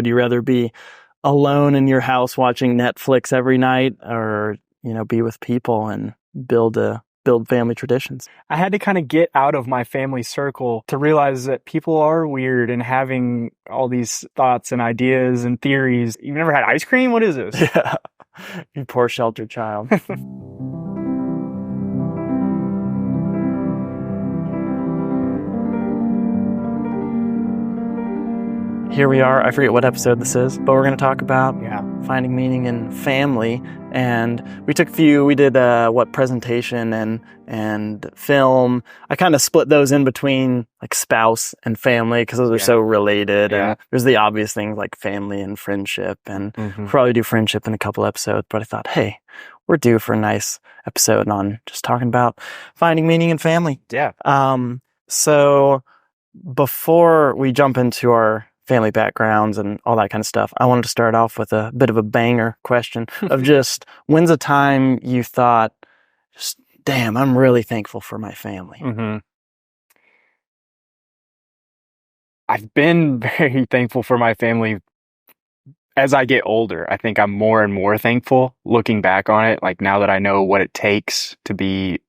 Would you rather be alone in your house watching Netflix every night, or, be with people and build family traditions? I had to kind of get out of my family circle to realize that people are weird and having all these thoughts and ideas and theories. You've never had ice cream? What is this? Yeah. You poor sheltered child. Here we are. I forget what episode this is, but we're going to talk about finding meaning in family. And we did presentation and film. I kind of split those in between like spouse and family because those are so related. Yeah. And there's the obvious things like family and friendship, and we'll probably do friendship in a couple episodes. But I thought, hey, we're due for a nice episode on just talking about finding meaning in family. Yeah. So before we jump into our family backgrounds and all that kind of stuff, I wanted to start off with a bit of a banger question of just, when's a time you thought, just, damn, I'm really thankful for my family? Mm-hmm. I've been very thankful for my family as I get older. I think I'm more and more thankful looking back on it. Like now that I know what it takes to be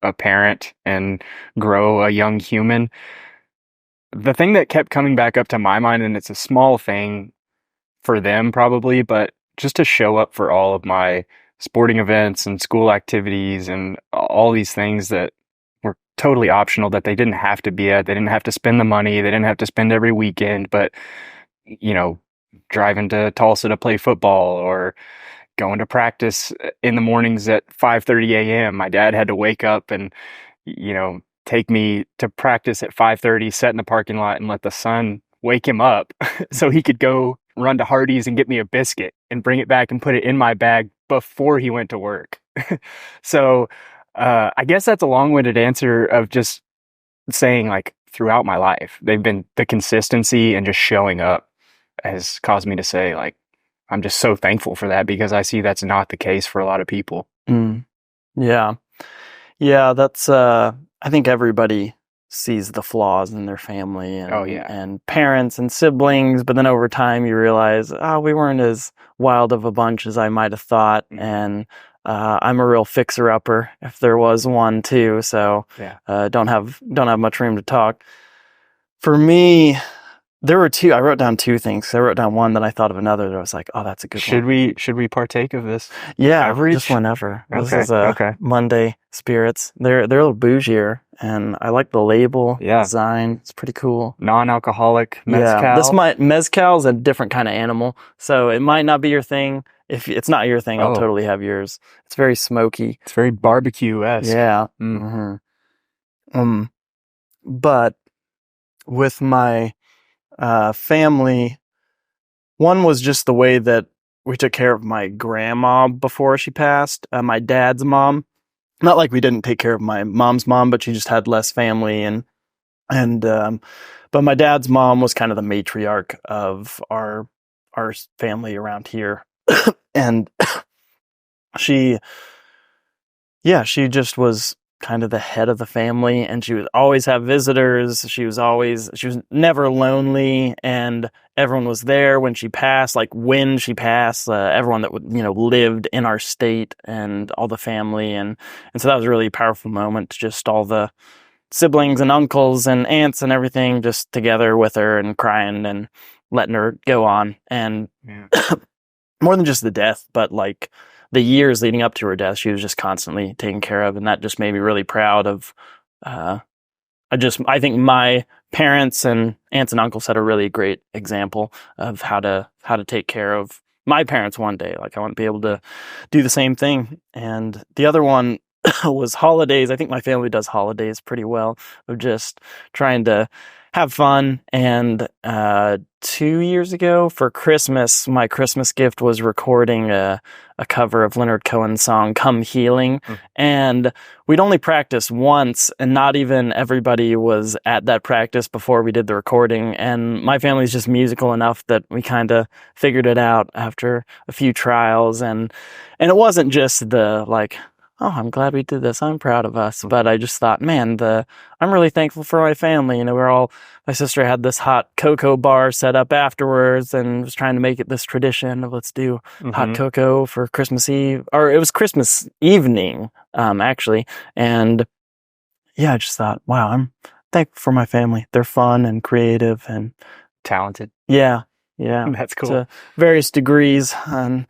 a parent and grow a young human, the thing that kept coming back up to my mind, and it's a small thing for them probably, but just to show up for all of my sporting events and school activities and all these things that were totally optional, that they didn't have to be at. They didn't have to spend the money. They didn't have to spend every weekend, but, driving to Tulsa to play football or going to practice in the mornings at 5:30 a.m. My dad had to wake up and, take me to practice at 5:30, sit in the parking lot and let the sun wake him up so he could go run to Hardee's and get me a biscuit and bring it back and put it in my bag before he went to work. So I guess that's a long-winded answer of just saying, like, throughout my life, they've been, the consistency and just showing up has caused me to say, like, I'm just so thankful for that, because I see that's not the case for a lot of people. Yeah, that's I think everybody sees the flaws in their family and parents and siblings, but then over time you realize, we weren't as wild of a bunch as I might have thought. And I'm a real fixer-upper if there was one too, so don't have much room to talk. For me, there were two. I wrote down two things. I wrote down one, then I thought of another that I was like, oh, that's a good one. Should we partake of this? Yeah, average? Just whenever. Okay. This is Monday Spirits. They're a little bougier, and I like the label design. It's pretty cool. Non-alcoholic mezcal. Yeah, mezcal's a different kind of animal, so it might not be your thing. If it's not your thing, I'll totally have yours. It's very smoky. It's very barbecue-esque. Yeah. But with my family, one was just the way that we took care of my grandma before she passed, my dad's mom. Not like we didn't take care of my mom's mom, but she just had less family, but my dad's mom was kind of the matriarch of our family around here. And she just was kind of the head of the family, and she would always have visitors. She was never lonely, and everyone was there when she passed. Like when she passed, everyone that lived in our state and all the family, and so that was a really powerful moment. Just all the siblings and uncles and aunts and everything just together with her and crying and letting her go on. And more than just the death, but like the years leading up to her death, she was just constantly taken care of, and that just made me really proud of. I think my parents and aunts and uncles set a really great example of how to take care of my parents one day. Like I want to be able to do the same thing. And the other one was holidays. I think my family does holidays pretty well, of just trying to have fun. And 2 years ago for Christmas, my Christmas gift was recording a cover of Leonard Cohen's song Come Healing. And we'd only practiced once, and not even everybody was at that practice before we did the recording. And my family's just musical enough that we kind of figured it out after a few trials. And it wasn't just the like, oh, I'm glad we did this. I'm proud of us. But I just thought, man, I'm really thankful for my family. My sister had this hot cocoa bar set up afterwards and was trying to make it this tradition of let's do hot Mm-hmm. cocoa for Christmas Eve, or it was Christmas evening, actually. And yeah, I just thought, wow, I'm thankful for my family. They're fun and creative and Talented. yeah, yeah, That's cool. to various degrees. And,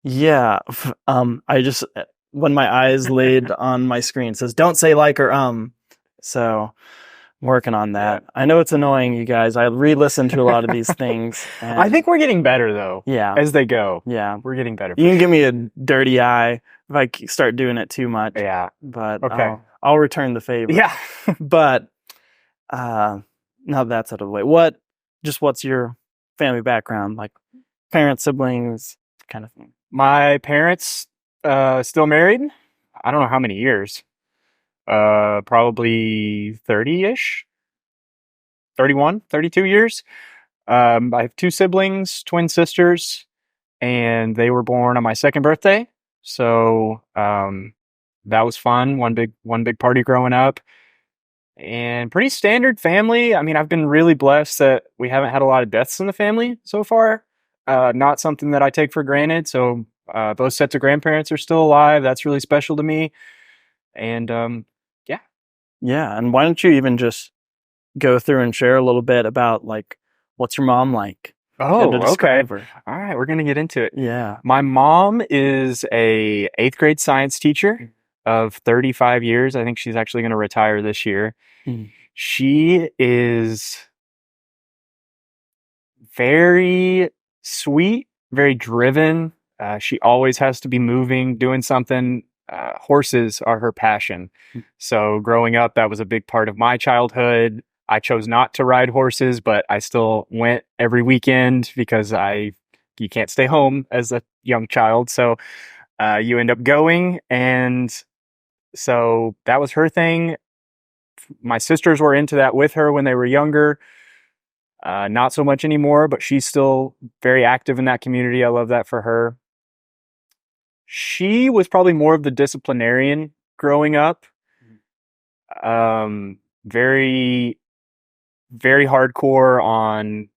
yeah. I just when my eyes laid on my screen it says don't say like or so I'm working on that. I know it's annoying, you guys. I re-listen to a lot of these things I and think we're getting better though. yeah, As they go. yeah. We're getting better. You can give me a dirty eye if I start doing it too much. Yeah. But Okay. I'll return the favor. Yeah. But now that's out of the way. What's your family background? Like parents, siblings, kind of thing. My parents still married. I don't know how many years. Probably 30-ish. 31, 32 years. I have two siblings, twin sisters, and they were born on my second birthday. So that was fun. One big party growing up. And pretty standard family. I mean, I've been really blessed that we haven't had a lot of deaths in the family so far. Not something that I take for granted. So both sets of grandparents are still alive. That's really special to me. And yeah. Yeah, and why don't you even just go through and share a little bit about like what's your mom like? If you had to Oh, okay. describe her. All right, we're gonna get into it. Yeah. My mom is a eighth grade science teacher of 35 years. I think she's actually going to retire this year. Mm. She is very sweet, very driven. She always has to be moving, doing something. Horses are her passion. Mm. So growing up, that was a big part of my childhood. I chose not to ride horses, but I still went every weekend because you can't stay home as a young child. So you end up going. And so that was her thing. My sisters were into that with her when they were younger. Not so much anymore, but she's still very active in that community. I love that for her. She was probably more of the disciplinarian growing up. Very, very hardcore on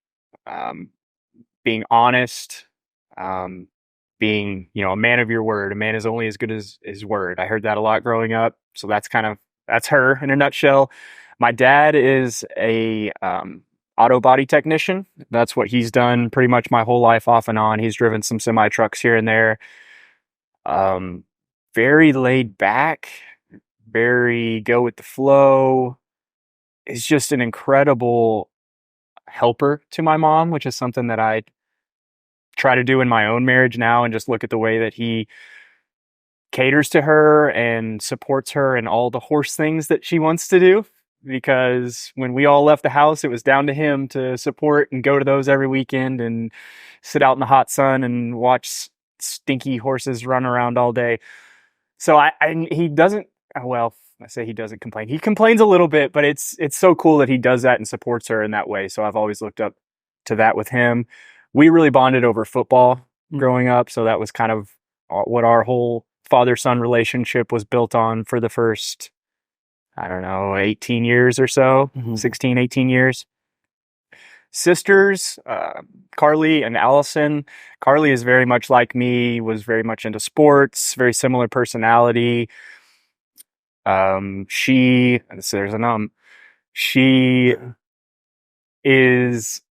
being honest, being, a man of your word. A man is only as good as his word. I heard that a lot growing up. So that's her in a nutshell. My dad is a auto body technician. That's what he's done pretty much my whole life off and on. He's driven some semi trucks here and there. Very laid back, very go with the flow. Is just an incredible helper to my mom, which is something that I try to do in my own marriage now, and just look at the way that he caters to her and supports her in all the horse things that she wants to do. Because when we all left the house, it was down to him to support and go to those every weekend and sit out in the hot sun and watch stinky horses run around all day. So he doesn't, well, I say he doesn't complain. He complains a little bit, but it's so cool that he does that and supports her in that way. So I've always looked up to that with him. We really bonded over football growing up. So that was kind of what our whole father-son relationship was built on for the first, I don't know, 18 years or so, 16, 18 years. Sisters, Carly and Allison. Carly is very much like me, was very much into sports, very similar personality. She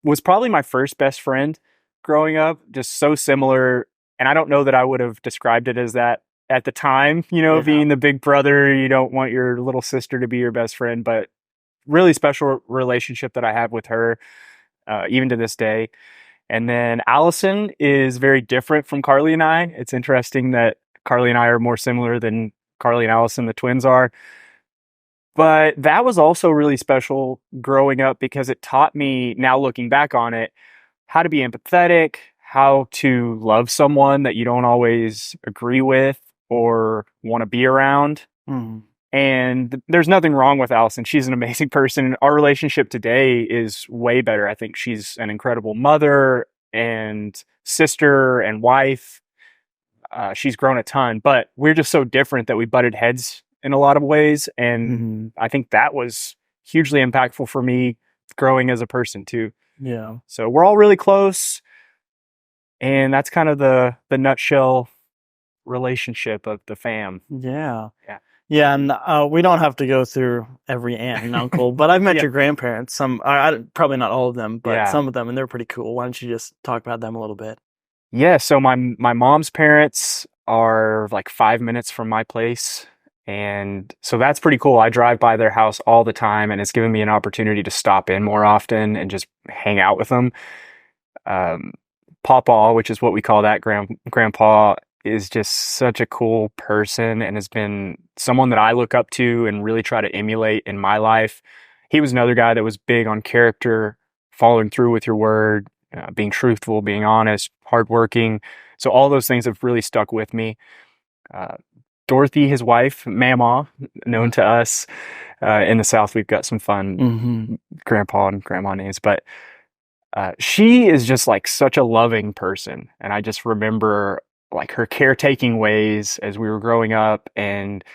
was probably my first best friend growing up, just so similar. And I don't know that I would have described it as that at the time, being the big brother. You don't want your little sister to be your best friend, but really special relationship that I have with her, even to this day. And then Allison is very different from Carly and I. It's interesting that Carly and I are more similar than Carly and Allison, the twins, are. But that was also really special growing up because it taught me, now looking back on it, how to be empathetic, how to love someone that you don't always agree with or want to be around. Mm. And there's nothing wrong with Allison. She's an amazing person. Our relationship today is way better. I think she's an incredible mother and sister and wife. She's grown a ton, but we're just so different that we butted heads in a lot of ways. And Hmm. I think that was hugely impactful for me growing as a person too. Yeah. So we're all really close. And that's kind of the nutshell relationship of the fam. Yeah. Yeah. Yeah, and we don't have to go through every aunt and uncle, but I've met Yeah. your grandparents. Some, probably not all of them, but Yeah. some of them, and they're pretty cool. Why don't you just talk about them a little bit? Yeah. So my mom's parents are like 5 minutes from my place. And so that's pretty cool. I drive by their house all the time, and it's given me an opportunity to stop in more often and just hang out with them. Um, Pawpaw, which is what we call that grandpa, is just such a cool person and has been someone that I look up to and really try to emulate in my life. He was another guy that was big on character, following through with your word, being truthful, being honest, hardworking. So all those things have really stuck with me. Uh, Dorothy, his wife, Mama, known to us in the South, we've got some fun Mm-hmm. grandpa and grandma names, but she is just like such a loving person. And I just remember like her caretaking ways as we were growing up. And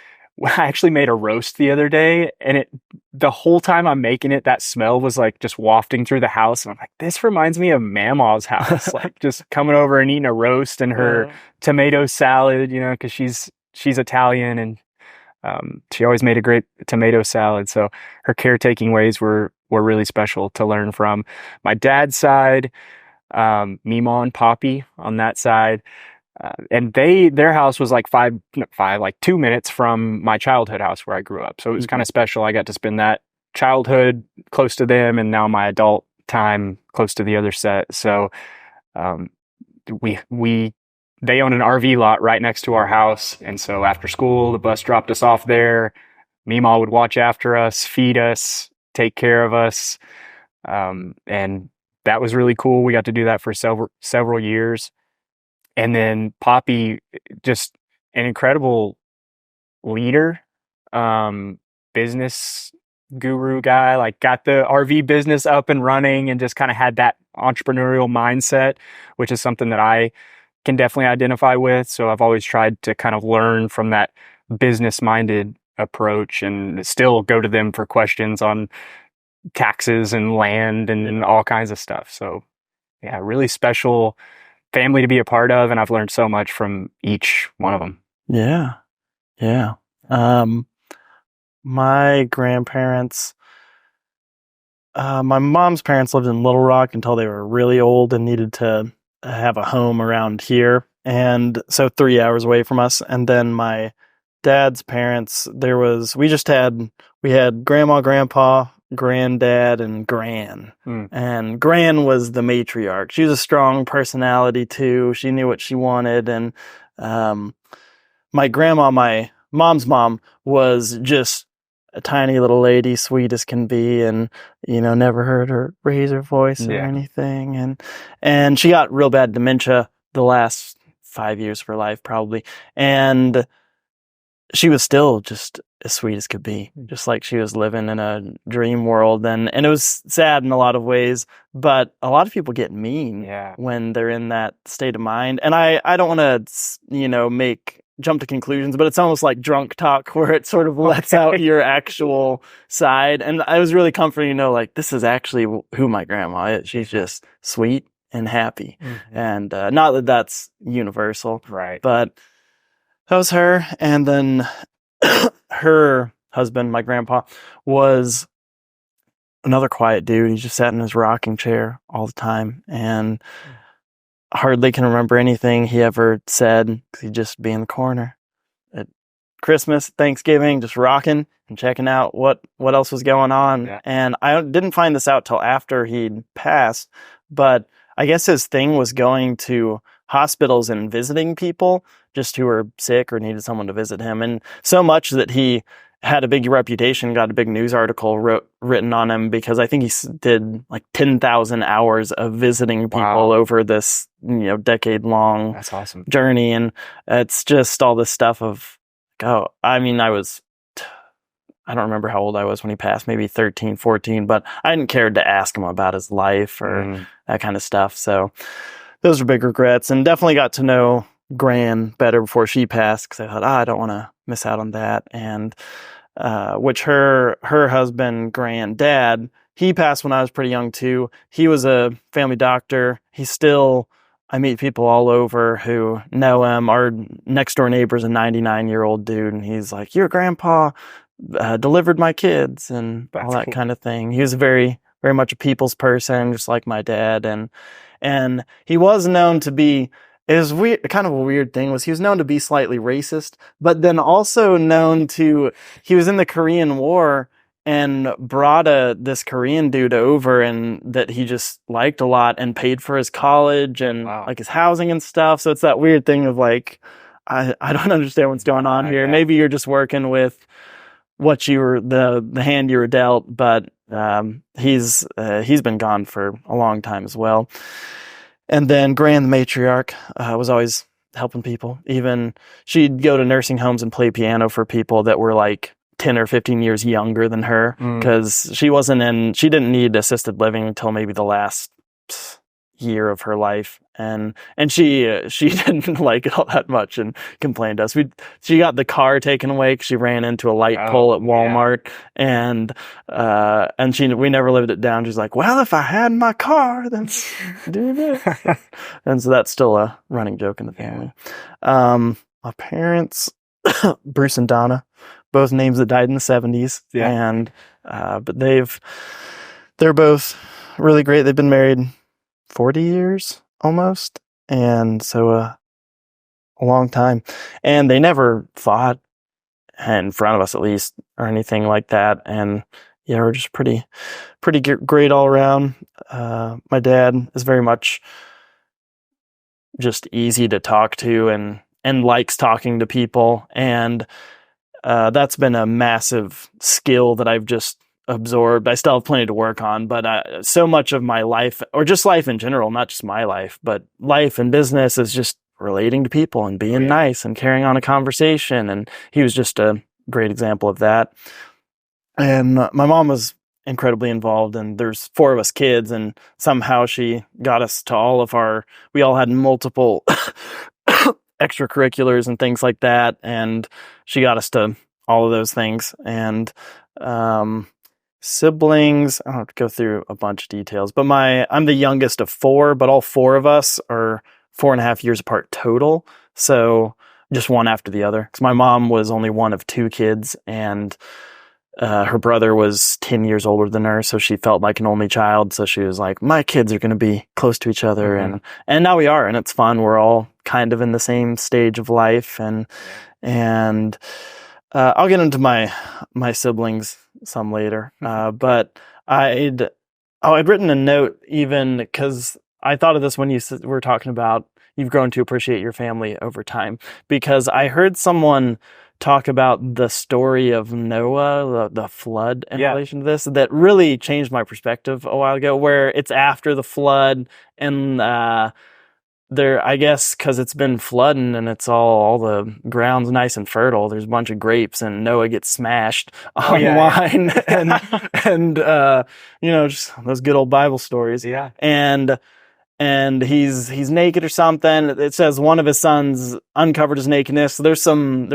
I actually made a roast the other day, and the whole time I'm making it, that smell was like just wafting through the house. And I'm like, this reminds me of Mama's house, like just coming over and eating a roast and her tomato salad, because she's Italian, and she always made a great tomato salad. So her caretaking ways were really special to learn from. My dad's side, Mima and Poppy on that side, and their house was like like 2 minutes from my childhood house where I grew up. So it was kind of special. I got to spend that childhood close to them, and now my adult time close to the other set. So um, they own an RV lot right next to our house, and so after school, the bus dropped us off there. Mima would watch after us, feed us, take care of us, and that was really cool. We got to do that for several years. And then Poppy, just an incredible leader, business guru guy, like got the RV business up and running and just kind of had that entrepreneurial mindset, which is something that I can definitely identify with. So I've always tried to kind of learn from that business minded approach and still go to them for questions on taxes and land and all kinds of stuff. So yeah, really special family to be a part of, and I've learned so much from each one of them. Yeah. Yeah. My grandparents, my mom's parents lived in Little Rock until they were really old and needed to have a home around here. And so 3 hours away from us. And then my dad's parents, we had grandma, grandpa, granddad, and gran. And gran was the matriarch. She was a strong personality too. She knew what she wanted. And my grandma, my mom's mom, was just a tiny little lady, sweet as can be, and never heard her raise her voice or anything. And she got real bad dementia the last 5 years of her life, probably. And she was still just as sweet as could be, just like she was living in a dream world. And it was sad in a lot of ways, but a lot of people get mean when they're in that state of mind. And I don't want to, jump to conclusions, but it's almost like drunk talk where it sort of lets out your actual side. And I was really comforting, like, this is actually who my grandma is. She's just sweet and happy. Mm-hmm. And not that that's universal, right? But that was her. And then her husband, my grandpa, was another quiet dude. He just sat in his rocking chair all the time and hardly can remember anything he ever said because he'd just be in the corner at Christmas, Thanksgiving, just rocking and checking out what else was going on. Yeah. And I didn't find this out till after he'd passed, but I guess his thing was going to hospitals and visiting people just who were sick or needed someone to visit him. And so much that he had a big reputation, got a big news article written on him because I think he did like 10,000 hours of visiting people over this, decade-long That's awesome. journey. And it's just all this stuff of, I don't remember how old I was when he passed, maybe 13, 14, but I didn't care to ask him about his life or that kind of stuff. So those are big regrets, and definitely got to know Gran better before she passed because I thought, I don't want to miss out on that. And which her husband, granddad, he passed when I was pretty young too. He was a family doctor. I meet people all over who know him. Our next door neighbor's a 99-year-old dude, and he's like, your grandpa delivered my kids and all that kind of thing. He was very, very much a people's person, just like my dad. And he was known to be, it was weird, kind of a weird thing was he was known to be slightly racist, but then also he was in the Korean War and brought this Korean dude over and that he just liked a lot and paid for his college and like his housing and stuff. So it's that weird thing of like, I don't understand what's going on here. Maybe you're just working with what you were, the hand you were dealt, but he's been gone for a long time as well. And then Gran, the matriarch, was always helping people. Even she'd go to nursing homes and play piano for people that were like 10 or 15 years younger than her because she didn't need assisted living until maybe the last year of her life. And she didn't like it all that much and complained to us. She got the car taken away because she ran into a light pole at Walmart and we never lived it down. She's like, well, if I had my car, then do this. And so that's still a running joke in the family. My parents, Bruce and Donna, both names that died in the 70s. Yeah. And, but they're both really great. They've been married 40 years almost. And so, a long time. And they never fought in front of us, at least, or anything like that. And yeah, we're just pretty great all around. My dad is very much just easy to talk to and likes talking to people. And that's been a massive skill that I've just absorbed. I still have plenty to work on, but so much of my life, or just life in general, not just my life, but life and business is just relating to people and being nice and carrying on a conversation. And he was just a great example of that. And my mom was incredibly involved, and there's 4 of us kids, and somehow she got us to we all had multiple extracurriculars and things like that, and she got us to all of those things. And siblings, I don't have to go through a bunch of details, but I'm the youngest of 4, but all 4 of us are 4.5 years apart total. So just one after the other. Because my mom was only one of 2 kids, and her brother was 10 years older than her, so she felt like an only child. So she was like, my kids are going to be close to each other. Mm-hmm. And now we are, and it's fun. We're all kind of in the same stage of life. And I'll get into my siblings some later. But I'd written a note even because I thought of this when you were talking about you've grown to appreciate your family over time, because I heard someone talk about the story of Noah, the flood in relation to this, that really changed my perspective a while ago, where it's after the flood and I guess because it's been flooding and it's all the ground's nice and fertile, there's a bunch of grapes and Noah gets smashed on wine and just those good old Bible stories. Yeah. And he's naked or something. It says one of his sons uncovered his nakedness. So there's some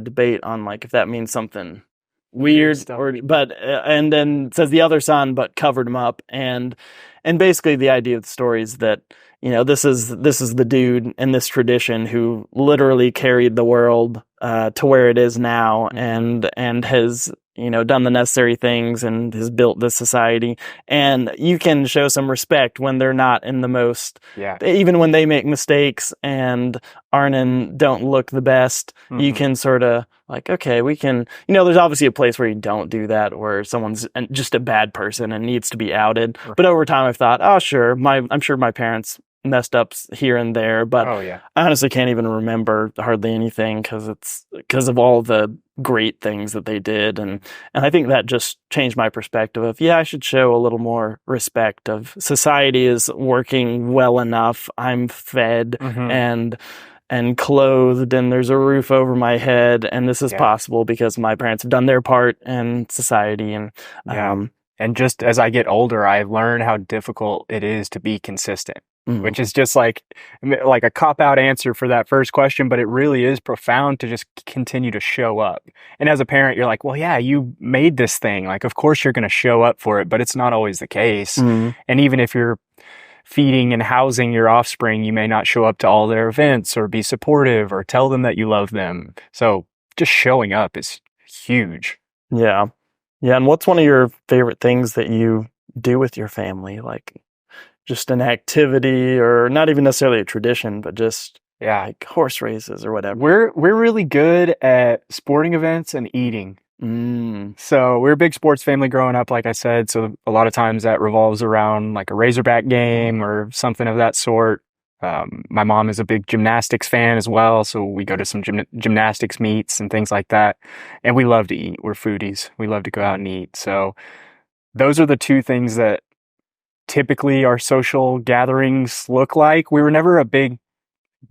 debate on like if that means something weird and then it says the other son but covered him up, and basically the idea of the story is that this is the dude in this tradition who literally carried the world to where it is now, and has done the necessary things and has built this society. And you can show some respect when they're not in the most, even when they make mistakes and don't look the best. Mm-hmm. You can sort of like, okay, we can, there's obviously a place where you don't do that, where someone's just a bad person and needs to be outed. Right. But over time I've thought, oh sure, I'm sure my parents messed up here and there, but I honestly can't even remember hardly anything because of all the great things that they did, and I think that just changed my perspective of I should show a little more respect of society is working well enough. I'm fed and clothed, and there's a roof over my head, and this is possible because my parents have done their part in society, and And just as I get older, I learn how difficult it is to be consistent, Mm. which is just like a cop-out answer for that first question, but it really is profound to just continue to show up. And as a parent, you're like, well, yeah, you made this thing. Like, of course you're going to show up for it, but it's not always the case. Mm. And even if you're feeding and housing your offspring, you may not show up to all their events or be supportive or tell them that you love them. So just showing up is huge. Yeah. Yeah. And what's one of your favorite things that you do with your family? Like just an activity, or not even necessarily a tradition, but just Yeah. like horse races or whatever. We're really good at sporting events and eating. Mm. So we're a big sports family growing up, like I said. So a lot of times that revolves around like a Razorback game or something of that sort. My mom is a big gymnastics fan as well, so we go to some gymnastics meets and things like that. And we love to eat. We're foodies. We love to go out and eat. So those are the two things that typically our social gatherings look like. We were never a big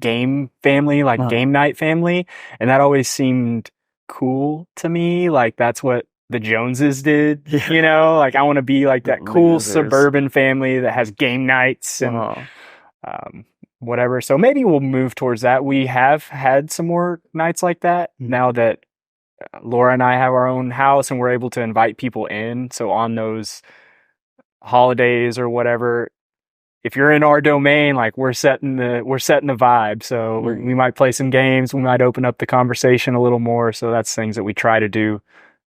game family, like game night family, and that always seemed cool to me. Like that's what the Joneses did, you know? Like I want to be like that cool suburban family that has game nights and whatever. So maybe we'll move towards that. We have had some more nights like that now that Laura and I have our own house and we're able to invite people in. So on those holidays or whatever, if you're in our domain, like we're setting the vibe. So we might play some games. We might open up the conversation a little more. So that's things that we try to do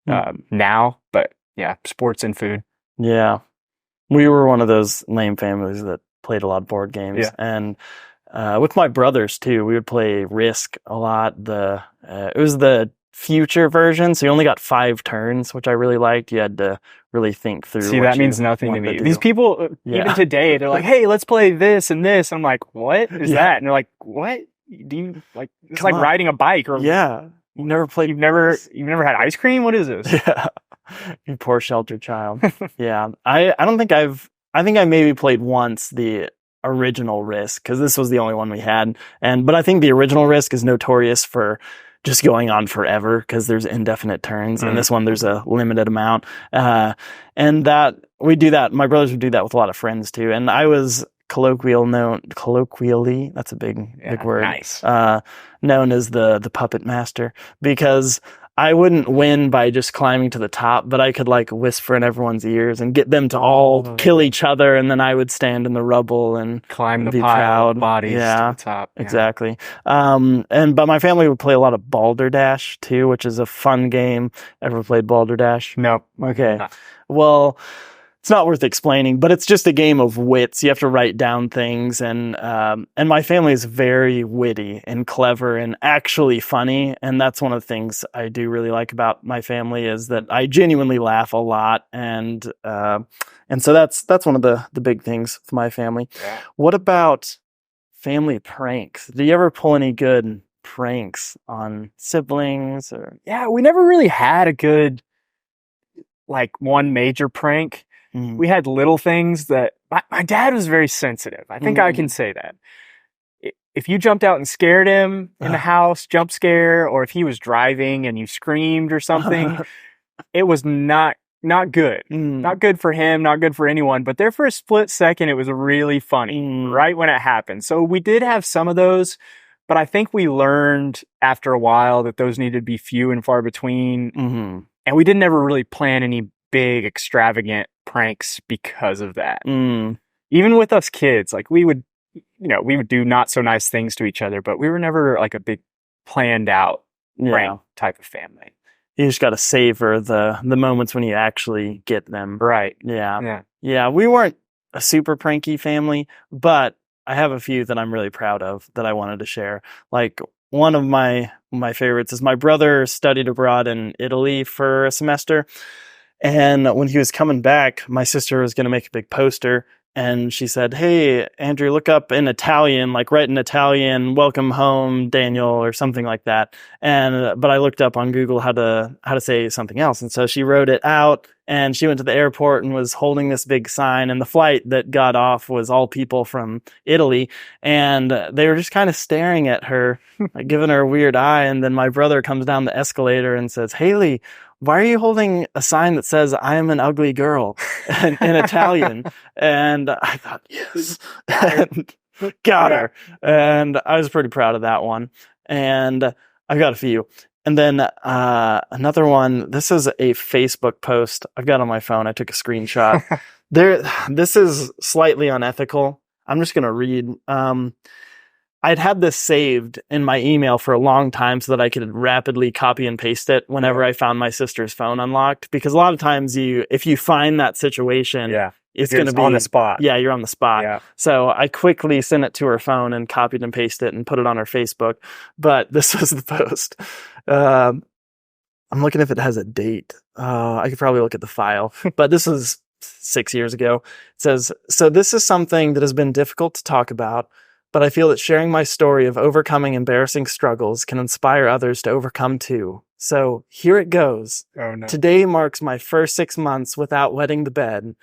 now. But yeah, sports and food. Yeah. We were one of those lame families that played a lot of board games. Yeah. And with my brothers too, we would play Risk a lot. It was the future version, so you only got 5 turns, which I really liked. You had to really think through. See, that means nothing to me. These people, even today, they're like, "Hey, let's play this and this." I'm like, "What is that?" And they're like, "What? Do you like?" It's like riding a bike, or you've never played. You've never had ice cream. What is this? Yeah, you poor sheltered child. Yeah, I don't think I think I maybe played once the original Risk, because this was the only one we had, but I think the original Risk is notorious for just going on forever because there's indefinite turns. And this one, there's a limited amount. And that we do that. My brothers would do that with a lot of friends too. And I was colloquially, that's a big word. Nice. Known as the puppet master, because I wouldn't win by just climbing to the top, but I could like whisper in everyone's ears and get them to all kill each other, and then I would stand in the rubble and climb the be pile proud. Of bodies to the top. Yeah, exactly. But my family would play a lot of Balderdash too, which is a fun game. Ever played Balderdash? Nope. Okay. Well, it's not worth explaining, but it's just a game of wits. You have to write down things, and my family is very witty and clever and actually funny, and that's one of the things I do really like about my family, is that I genuinely laugh a lot, and so that's one of the big things with my family. Yeah. What about family pranks? Do you ever pull any good pranks on siblings? Or yeah, we never really had a good like one major prank. We had little things that my dad was very sensitive. I think I can say that. If you jumped out and scared him in the house, jump scare, or if he was driving and you screamed or something, it was not good. Not good for him, not good for anyone. But there for a split second, it was really funny right when it happened. So we did have some of those, but I think we learned after a while that those needed to be few and far between. And we didn't ever really plan any big extravagant pranks because of that. Even with us kids, like we would do not so nice things to each other, but we were never like a big planned out prank type of family. You just got to savor the moments when you actually get them. Right. Yeah. We weren't a super pranky family, but I have a few that I'm really proud of that I wanted to share. Like one of my favorites is my brother studied abroad in Italy for a semester. And when he was coming back, my sister was going to make a big poster, and she said, "Hey, Andrew, look up in Italian, like write in Italian, 'Welcome home, Daniel,' or something like that." But I looked up on Google how to say something else. And so she wrote it out, and she went to the airport and was holding this big sign, and the flight that got off was all people from Italy, and they were just kind of staring at her, like giving her a weird eye. And then my brother comes down the escalator and says, "Haley, why are you holding a sign that says I am an ugly girl in Italian? And I thought, yes, and got her. And I was pretty proud of that one. And I've got a few. And then another one, this is a Facebook post I've got on my phone. I took a screenshot. This is slightly unethical. I'm just going to read. I'd had this saved in my email for a long time so that I could rapidly copy and paste it whenever I found my sister's phone unlocked. Because a lot of times if you find that situation, it's going to be on the spot. Yeah, you're on the spot. Yeah. So I quickly sent it to her phone and copied and pasted it and put it on her Facebook. But this was the post. I'm looking if it has a date. I could probably look at the file. But this is 6 years ago. It says, so this is something that has been difficult to talk about, but I feel that sharing my story of overcoming embarrassing struggles can inspire others to overcome too. So here it goes. Oh, no. Today marks my first 6 months without wetting the bed.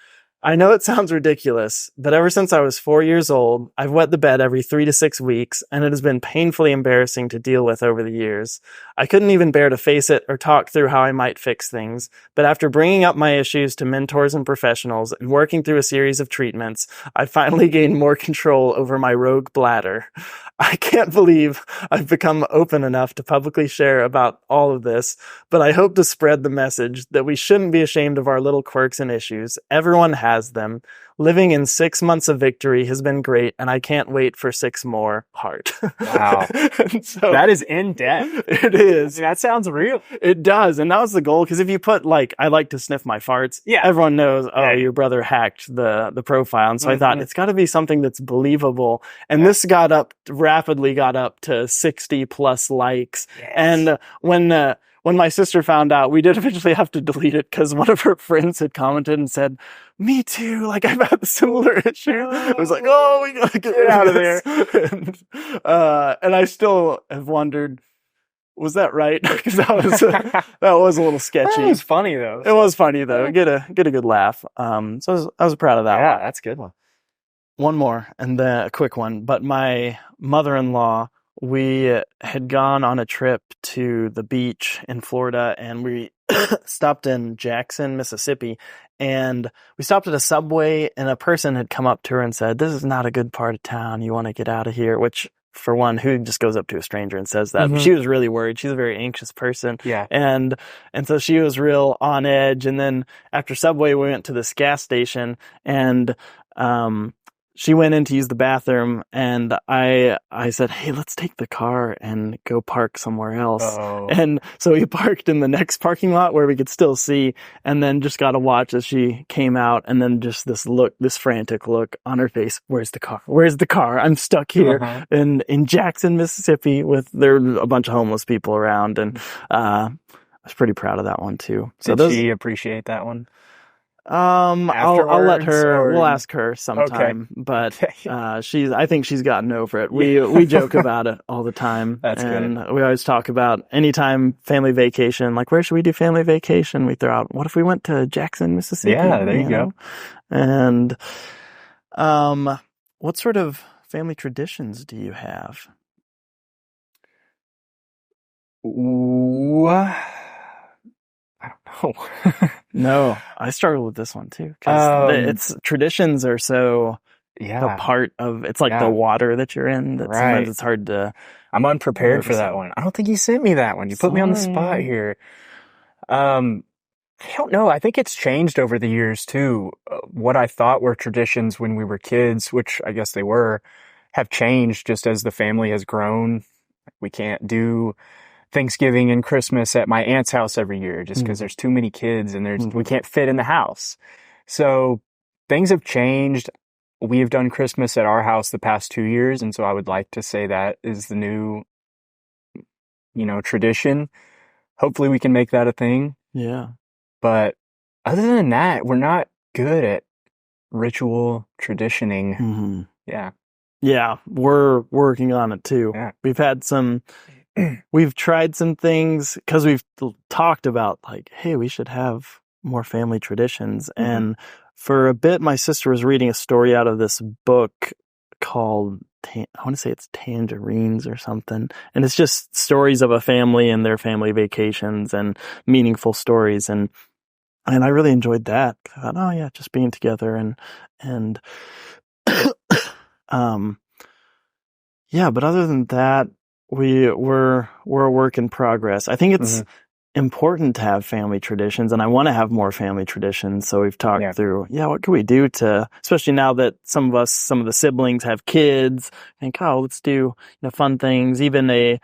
I know it sounds ridiculous, but ever since I was 4 years old, I've wet the bed every 3 to 6 weeks, and it has been painfully embarrassing to deal with over the years. I couldn't even bear to face it or talk through how I might fix things, but after bringing up my issues to mentors and professionals and working through a series of treatments, I finally gained more control over my rogue bladder. I can't believe I've become open enough to publicly share about all of this, but I hope to spread the message that we shouldn't be ashamed of our little quirks and issues. Everyone has them. Living in 6 months of victory has been great, and I can't wait for 6 more. Heart. Wow. So, that is in depth. It is. That sounds real. It does. And that was the goal. Because if you put I like to sniff my farts, everyone knows, your brother hacked the profile. And so I thought it's got to be something that's believable. And this rapidly got up to 60 plus likes. Yes. And when my sister found out, we did eventually have to delete it because one of her friends had commented and said, me too, like I've had a similar issue. I was like, oh, we gotta get out of there. And I still have wondered, was that right? Because that was a little sketchy. It was funny though. It was funny though. Get a good laugh. So I was proud of that. Yeah, one. That's a good one. One more, and then a quick one. But my mother-in-law, we had gone on a trip to the beach in Florida, and we stopped in Jackson, Mississippi, and we stopped at a Subway, and a person had come up to her and said, this is not a good part of town. You want to get out of here, which for one, who just goes up to a stranger and says that? Mm-hmm. She was really worried. She's a very anxious person. Yeah. And so she was real on edge. And then after Subway, we went to this gas station, and she went in to use the bathroom, and I said, hey, let's take the car and go park somewhere else. Oh. And so we parked in the next parking lot where we could still see, and then just got to watch as she came out, and then just this frantic look on her face. Where's the car? Where's the car? I'm stuck here in Jackson, Mississippi there were a bunch of homeless people around, and I was pretty proud of that one too. So did she appreciate that one? I'll let her, we'll ask her sometime, okay. But, I think she's gotten over it. We joke about it all the time. That's and good. We always talk about anytime family vacation, like where should we do family vacation? We throw out, what if we went to Jackson, Mississippi? Yeah, there you go. And, what sort of family traditions do you have? I don't know. No, I struggle with this one too, because it's traditions are so the part of it's like the water that you're in that sometimes it's hard to. I'm unprepared for that one. I don't think you sent me that one. You put me on the spot here. I don't know. I think it's changed over the years too. What I thought were traditions when we were kids, which I guess they were, have changed just as the family has grown. We can't do Thanksgiving and Christmas at my aunt's house every year just because there's too many kids and we can't fit in the house. So things have changed. We've done Christmas at our house the past 2 years, and so I would like to say that is the new, tradition. Hopefully we can make that a thing. Yeah. But other than that, we're not good at ritual traditioning. Mm-hmm. Yeah. Yeah, we're working on it too. Yeah. We've tried some things because we've talked about like, hey, we should have more family traditions. Mm-hmm. And for a bit, my sister was reading a story out of this book called I want to say it's Tangerines or something. And it's just stories of a family and their family vacations and meaningful stories. And I really enjoyed that. I thought, oh yeah, just being together and, yeah, but other than that, we're a work in progress. I think it's important to have family traditions, and I want to have more family traditions. So we've talked through, what can we do to, especially now that some of the siblings have kids, think, oh, let's do, fun things, even a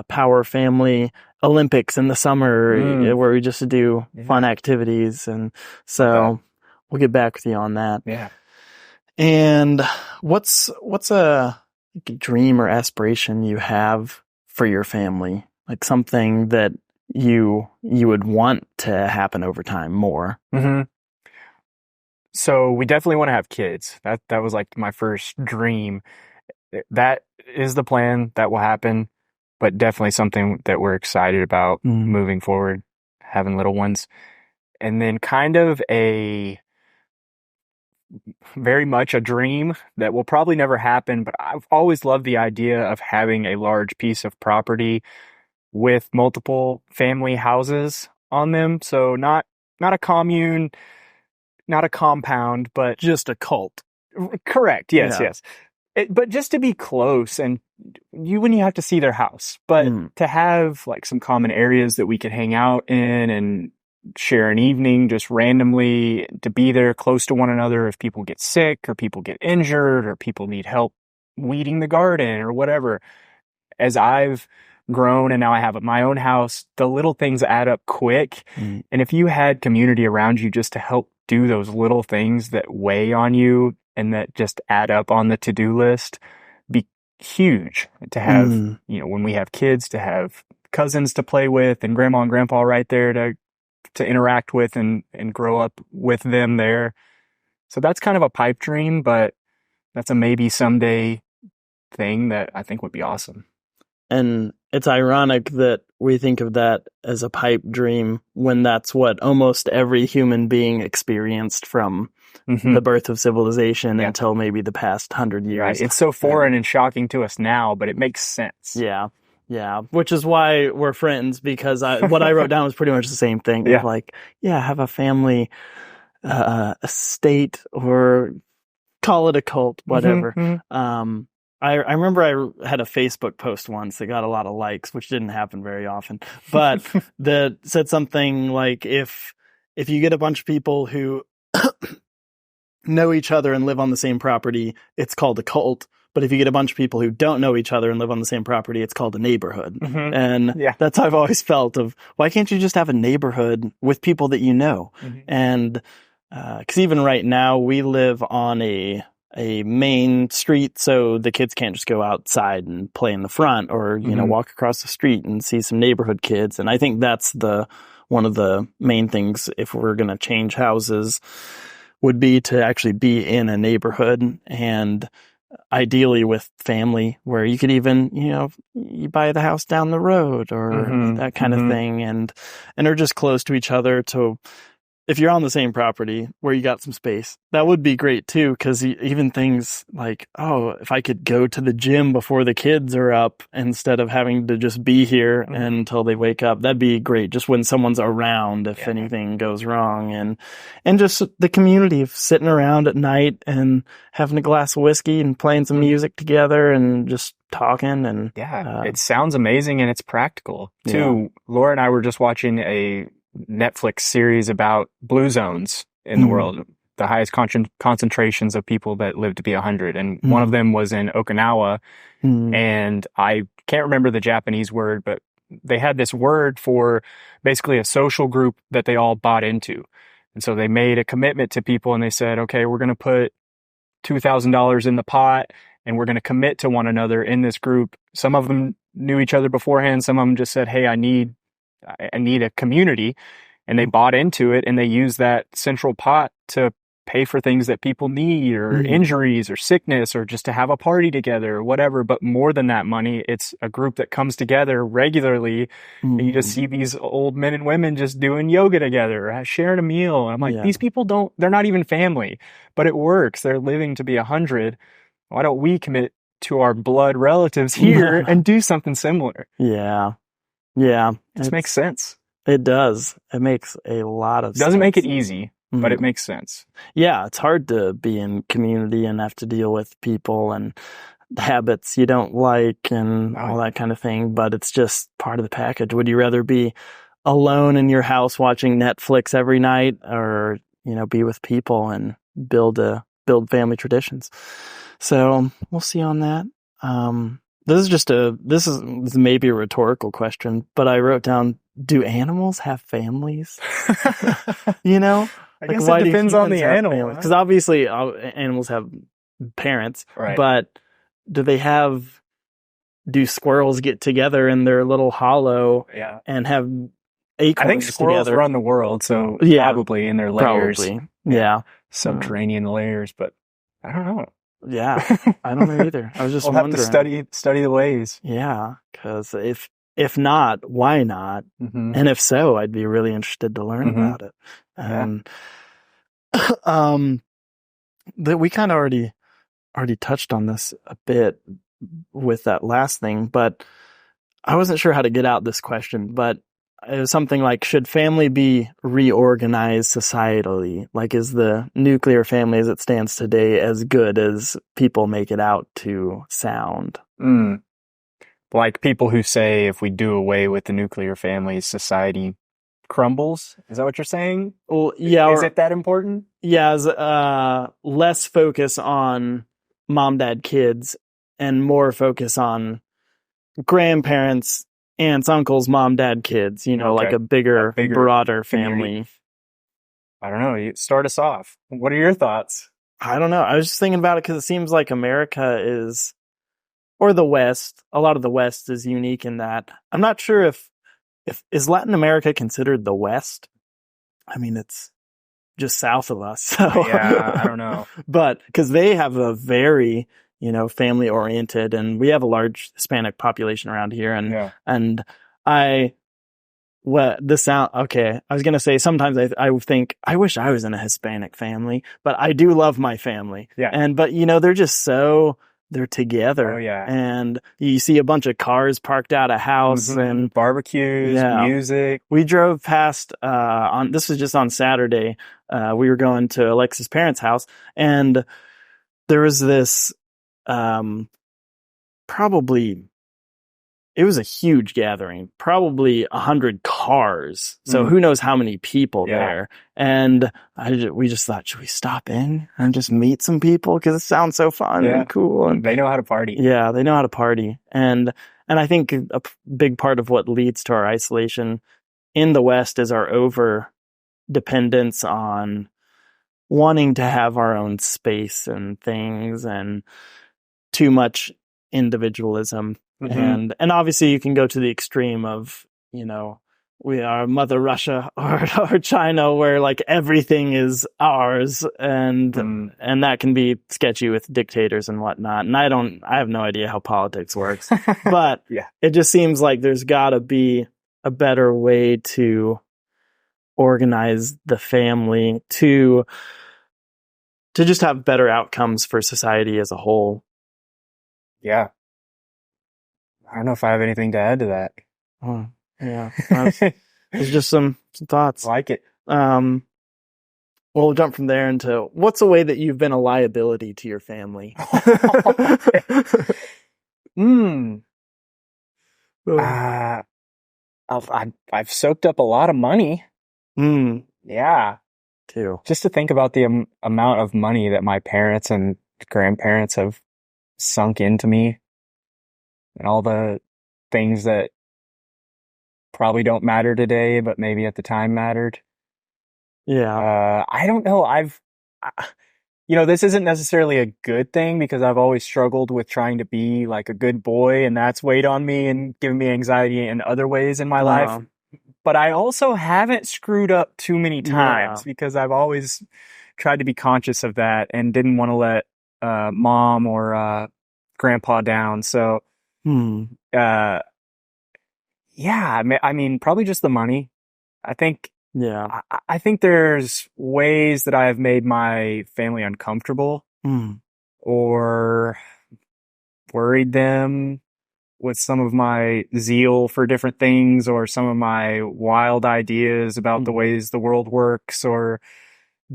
power family Olympics in the summer where we just do fun activities. And so we'll get back with you on that. Yeah. And what's a dream or aspiration you have for your family? Like something that you would want to happen over time more? Mm-hmm. So we definitely want to have kids. That was like my first dream. That is the plan. That will happen, but definitely something that we're excited about moving forward, having little ones. And then kind of very much a dream that will probably never happen, but I've always loved the idea of having a large piece of property with multiple family houses on them. So not a commune, not a compound, but just a cult. Correct. Yes. But just to be close, and you wouldn't have to see their house, but to have like some common areas that we could hang out in and share an evening just randomly, to be there close to one another if people get sick or people get injured or people need help weeding the garden or whatever. As I've grown and now I have my own house, the little things add up quick. And if you had community around you just to help do those little things that weigh on you and that just add up on the to-do list, be huge to have, when we have kids, to have cousins to play with and grandma and grandpa right there to interact with and grow up with them there. So that's kind of a pipe dream, but that's a maybe someday thing that I think would be awesome. And it's ironic that we think of that as a pipe dream when that's what almost every human being experienced from the birth of civilization until maybe the past 100 years. Right. It's so foreign and shocking to us now, but it makes sense. Yeah. Which is why we're friends, because what I wrote down was pretty much the same thing. Like, have a family estate, or call it a cult, whatever. I remember I had a Facebook post once that got a lot of likes, which didn't happen very often, but that said something like, if you get a bunch of people who know each other and live on the same property, it's called a cult. But if you get a bunch of people who don't know each other and live on the same property, it's called a neighborhood. And that's how I've always felt of, why can't you just have a neighborhood with people that you know? And because even right now we live on a main street, so the kids can't just go outside and play in the front, or walk across the street and see some neighborhood kids. And I think that's one of the main things, if we're going to change houses, would be to actually be in a neighborhood, and ideally with family, where you could even, you buy the house down the road or that kind of thing, and are just close to each other. To, if you're on the same property where you got some space, that would be great too. Cause even things like, oh, if I could go to the gym before the kids are up instead of having to just be here until they wake up, that'd be great. Just when someone's around, if anything goes wrong, and just the community of sitting around at night and having a glass of whiskey and playing some music together and just talking. And it sounds amazing, and it's practical too. Laura and I were just watching a Netflix series about blue zones in the world, the highest concentrations of people that live to be 100. And one of them was in Okinawa. And I can't remember the Japanese word, but they had this word for basically a social group that they all bought into. And so they made a commitment to people, and they said, okay, we're going to put $2,000 in the pot, and we're going to commit to one another in this group. Some of them knew each other beforehand. Some of them just said, hey, I need a community, and they bought into it, and they used that central pot to pay for things that people need, or injuries or sickness, or just to have a party together or whatever. But more than that money, it's a group that comes together regularly, and you just see these old men and women just doing yoga together, or sharing a meal. And I'm like, these people they're not even family, but it works. They're living to be 100. Why don't we commit to our blood relatives here and do something similar. Yeah. Yeah. It just makes sense. It does. It makes a lot of sense. Doesn't make it easy, but it makes sense. Yeah, it's hard to be in community and have to deal with people and habits you don't like and all that kind of thing, but it's just part of the package. Would you rather be alone in your house watching Netflix every night, or, you know, be with people and build family traditions? So we'll see on that. This is maybe a rhetorical question, but I wrote down, do animals have families? You know? I guess it depends on the animal. Because obviously animals have parents, right? But do squirrels get together in their little hollow and have acorns? I think squirrels together? Run the world, so probably in their layers. Probably. Yeah. Subterranean layers, but I don't know. Yeah, I don't know either. I was just wondering. Have to study the ways. Yeah, because if not, why not? Mm-hmm. And if so, I'd be really interested to learn about it. And that we kind of already touched on this a bit with that last thing, but I wasn't sure how to get out this question. But it was something like, should family be reorganized societally? Like, is the nuclear family as it stands today as good as people make it out to sound? Like people who say if we do away with the nuclear family, society crumbles? Is that what you're saying? Well, yeah. Is it that important? Yeah, less focus on mom, dad, kids, and more focus on grandparents, aunts, uncles, mom, dad, kids, you know, like a bigger, broader family. I don't know. You start us off. What are your thoughts? I don't know. I was just thinking about it because it seems like America is, or the West, a lot of the West is unique in that. I'm not sure if is Latin America considered the West? I mean, it's just south of us. So. Yeah, I don't know. But because they have a very, you know, family oriented, and we have a large Hispanic population around here. And I was going to say, sometimes I think, I wish I was in a Hispanic family, but I do love my family. Yeah. But you know, they're together. Oh, yeah. And you see a bunch of cars parked out of house and barbecues, music. We drove past, this was just on Saturday. We were going to Alexa's parents' house, and there was this, it was a huge gathering, probably 100 cars. So who knows how many people there. And we just thought, should we stop in and just meet some people? Because it sounds so fun and cool. And they know how to party. Yeah, they know how to party. And I think a big part of what leads to our isolation in the West is our over dependence on wanting to have our own space and things, and too much individualism. And obviously you can go to the extreme of, you know, we are Mother Russia or China, where like everything is ours, and that can be sketchy with dictators and whatnot. And I have no idea how politics works, but it just seems like there's gotta be a better way to organize the family to just have better outcomes for society as a whole. Yeah. I don't know if I have anything to add to that. Oh, yeah. There's just some thoughts. I like it. We'll jump from there into, what's a way that you've been a liability to your family? I've soaked up a lot of money. Yeah. Too. Just to think about the amount of money that my parents and grandparents have sunk into me, and all the things that probably don't matter today, but maybe at the time mattered. Yeah. I don't know. This isn't necessarily a good thing, because I've always struggled with trying to be like a good boy, and that's weighed on me and given me anxiety in other ways in my life. But I also haven't screwed up too many times, because I've always tried to be conscious of that and didn't want to let mom or grandpa down. So, I mean, probably just the money. I think, I think there's ways that I have made my family uncomfortable, or worried them with some of my zeal for different things or some of my wild ideas about the ways the world works or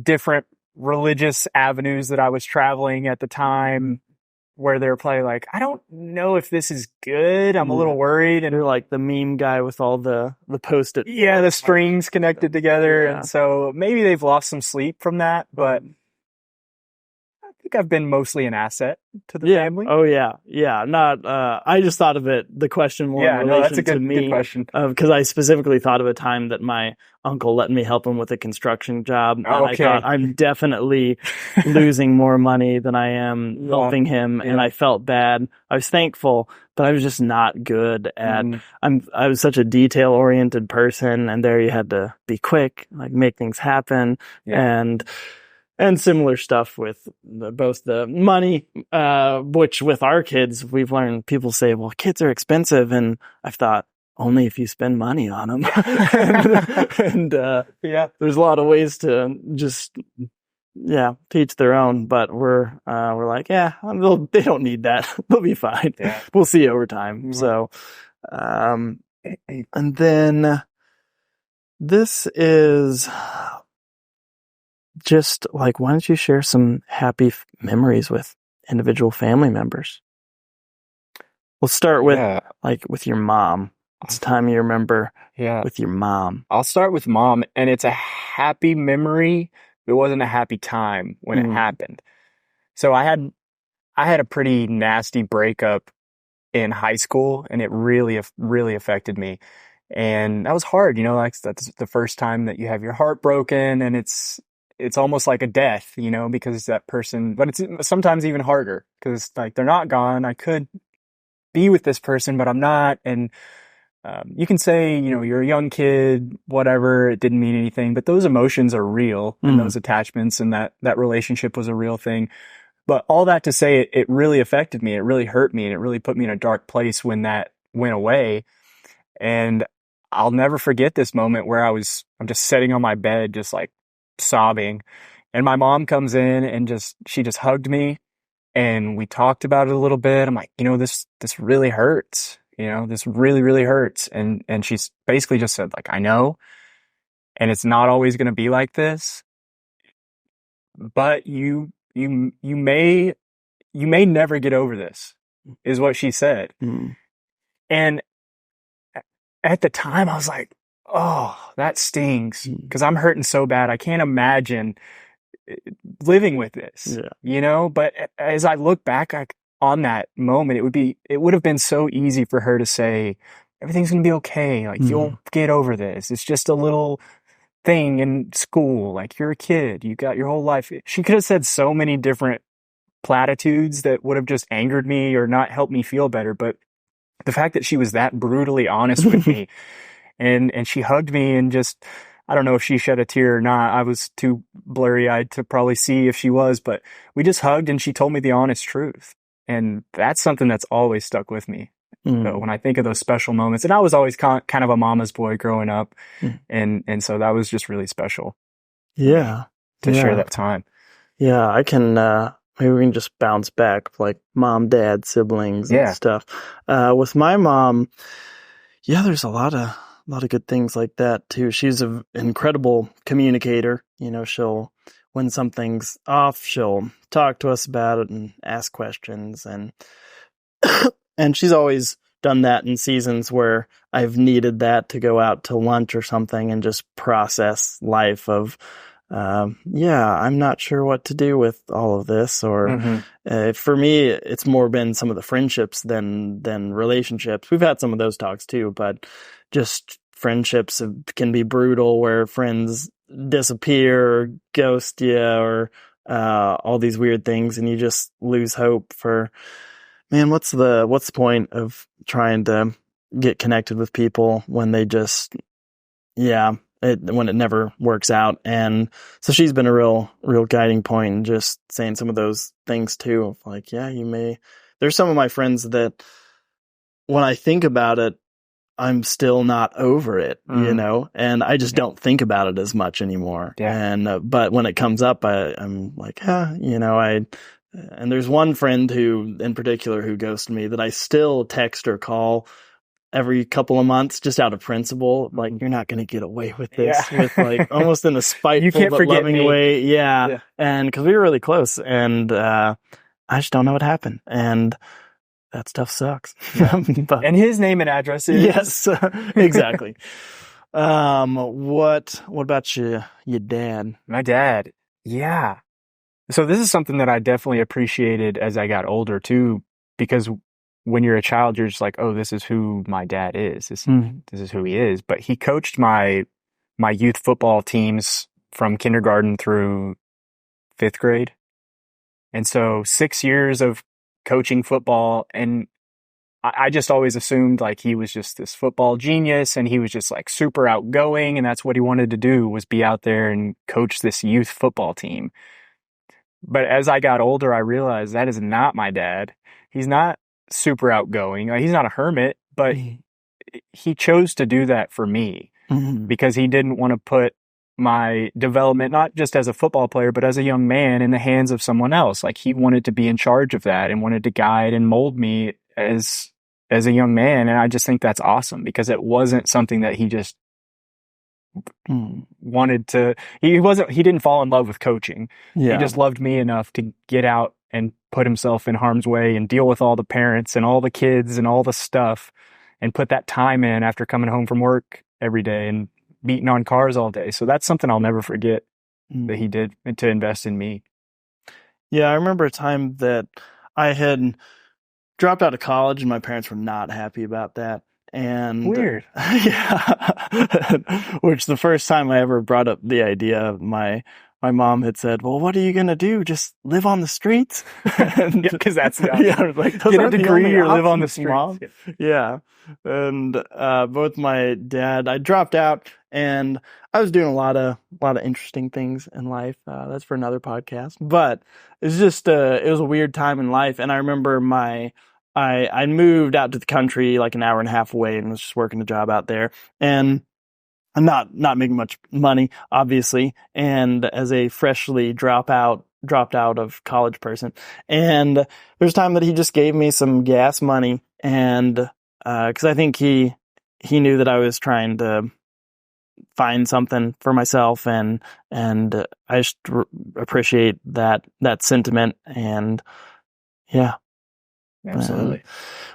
different religious avenues that I was traveling at the time where they're probably like, I don't know if this is good. I'm a little worried. And you're like the meme guy with all the post-it. Yeah, the strings connected together. And so maybe they've lost some sleep from that, but I think I've been mostly an asset to the family. Oh yeah. Yeah. Not, I just thought of it, the question more in relation that's a good, to me. good question. Because I specifically thought of a time that my uncle let me help him with a construction job. And I thought, I'm definitely losing more money than I am helping him. And I felt bad. I was thankful, but I was just not good at, I was such a detail oriented person, and there you had to be quick, like make things happen. And similar stuff with both the money, which with our kids, we've learned, people say, well, kids are expensive. And I've thought, only if you spend money on them. and there's a lot of ways to just, teach their own, but we're like, they don't need that. They'll be fine. Yeah. We'll see over time. Mm-hmm. So, and then this is just like, why don't you share some happy memories with individual family members? We'll start with with your mom. What's the time you remember with your mom? I'll start with mom, and it's a happy memory. It wasn't a happy time when it happened. So I had a pretty nasty breakup in high school, and it really affected me. And that was hard, like that's the first time that you have your heart broken, and it's almost like a death, because that person, but it's sometimes even harder because like they're not gone. I could be with this person, but I'm not. And you can say, you're a young kid, whatever, it didn't mean anything, but those emotions are real and those attachments and that relationship was a real thing. But all that to say, it really affected me. It really hurt me, and it really put me in a dark place when that went away. And I'll never forget this moment where I'm just sitting on my bed, just like sobbing. And my mom comes in and she just hugged me, and we talked about it a little bit. I'm like, this really hurts. This really, really hurts. And she's basically just said, like, I know, and it's not always going to be like this, but you may never get over this, is what she said. And at the time I was like, oh, that stings, because I'm hurting so bad. I can't imagine living with this, but as I look back, on that moment, it would have been so easy for her to say, everything's going to be okay. Like, you'll get over this. It's just a little thing in school. Like, you're a kid. You got your whole life. She could have said so many different platitudes that would have just angered me or not helped me feel better. But the fact that she was that brutally honest with me and she hugged me and just, I don't know if she shed a tear or not. I was too blurry-eyed to probably see if she was, but we just hugged and she told me the honest truth. And that's something that's always stuck with me. So when I think of those special moments, and I was always kind of a mama's boy growing up. And so that was just really special. Yeah. To share that time. Yeah. I can, maybe we can just bounce back like mom, dad, siblings and stuff. With my mom, there's a lot of good things like that too. She's an incredible communicator. When something's off, she'll talk to us about it and ask questions. And and she's always done that in seasons where I've needed that to go out to lunch or something and just process life of, I'm not sure what to do with all of this. Or for me, it's more been some of the friendships than relationships. We've had some of those talks too, but just friendships can be brutal, where friends disappear or ghost you or all these weird things, and you just lose hope for, man, what's the point of trying to get connected with people when they just when it never works out. And so she's been a real guiding point, and just saying some of those things too, of like, there's some of my friends that when I think about it, I'm still not over it, and I just don't think about it as much anymore. Yeah. And, but when it comes up, I'm like, I And there's one friend who, in particular, who ghosted me that I still text or call every couple of months just out of principle. Like, you're not going to get away with this, with like almost in a spiteful You can't but forget loving me. way. Yeah. And because we were really close, and I just don't know what happened. And that stuff sucks. But, And his name and address is? yes, exactly. What about your dad? My dad. Yeah. So this is something that I definitely appreciated as I got older too, because when you're a child, you're just like, oh, this is who my dad is. This is who he is. But he coached my youth football teams from kindergarten through 5th grade. And so 6 years of coaching football, and I just always assumed like he was just this football genius and he was just like super outgoing, and that's what he wanted to do, was be out there and coach this youth football team. But as I got older, I realized that is not my dad. He's not super outgoing. He's not a hermit, but he chose to do that for me because he didn't want to put my development, not just as a football player, but as a young man, in the hands of someone else. Like, he wanted to be in charge of that and wanted to guide and mold me as a young man. And I just think that's awesome, because it wasn't something that he just wanted to, he didn't fall in love with coaching. He just loved me enough to get out and put himself in harm's way and deal with all the parents and all the kids and all the stuff, and put that time in after coming home from work every day and beating on cars all day. So that's something I'll never forget that he did to invest in me. Yeah, I remember a time that I had dropped out of college and my parents were not happy about that. And weird. Yeah. Which the first time I ever brought up the idea, my mom had said, well, what are you going to do? Just live on the streets? Because that's, like, get a degree or live on the streets. Mom. Yeah. And both my dad, I dropped out and I was doing a lot of interesting things in life. That's for another podcast. But it's just it was a weird time in life. And I remember I moved out to the country like an hour and a half away and was just working a job out there. And I'm not making much money, obviously, and as a freshly dropped out of college person. And there's a time that he just gave me some gas money, and because I think he knew that I was trying to find something for myself, and I just appreciate that sentiment. And yeah, absolutely.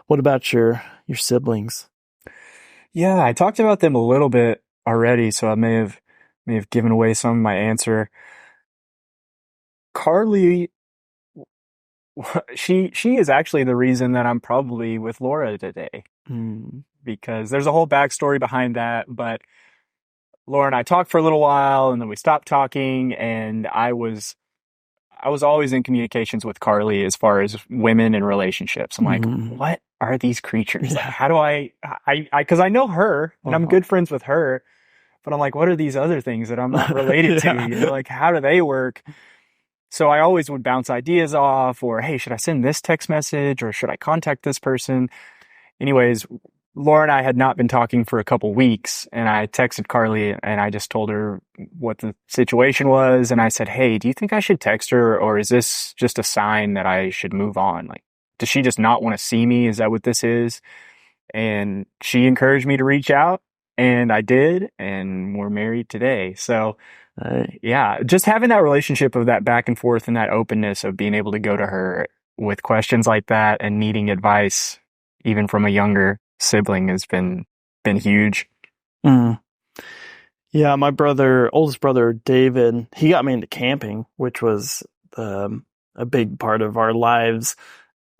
What about your siblings? Yeah, I talked about them a little bit already, so I may have given away some of my answer. Carly, she is actually the reason that I'm probably with Laura today, because there's a whole backstory behind that. But Laura and I talked for a little while, and then we stopped talking, and I was always in communications with Carly as far as women and relationships. I'm like, what are these creatures? Like, how do I because I know her and I'm good friends with her, but I'm like, what are these other things that I'm not related to? You know, like, how do they work? So I always would bounce ideas off, or, hey, should I send this text message, or should I contact this person? Anyways, Laura and I had not been talking for a couple weeks, and I texted Carly and I just told her what the situation was. And I said, hey, do you think I should text her, or is this just a sign that I should move on? Like, does she just not want to see me? Is that what this is? And she encouraged me to reach out, and I did, and we're married today. So yeah, just having that relationship of that back and forth and that openness of being able to go to her with questions like that and needing advice, even from a younger sibling, has been huge. Yeah, my oldest brother David, he got me into camping, which was a big part of our lives.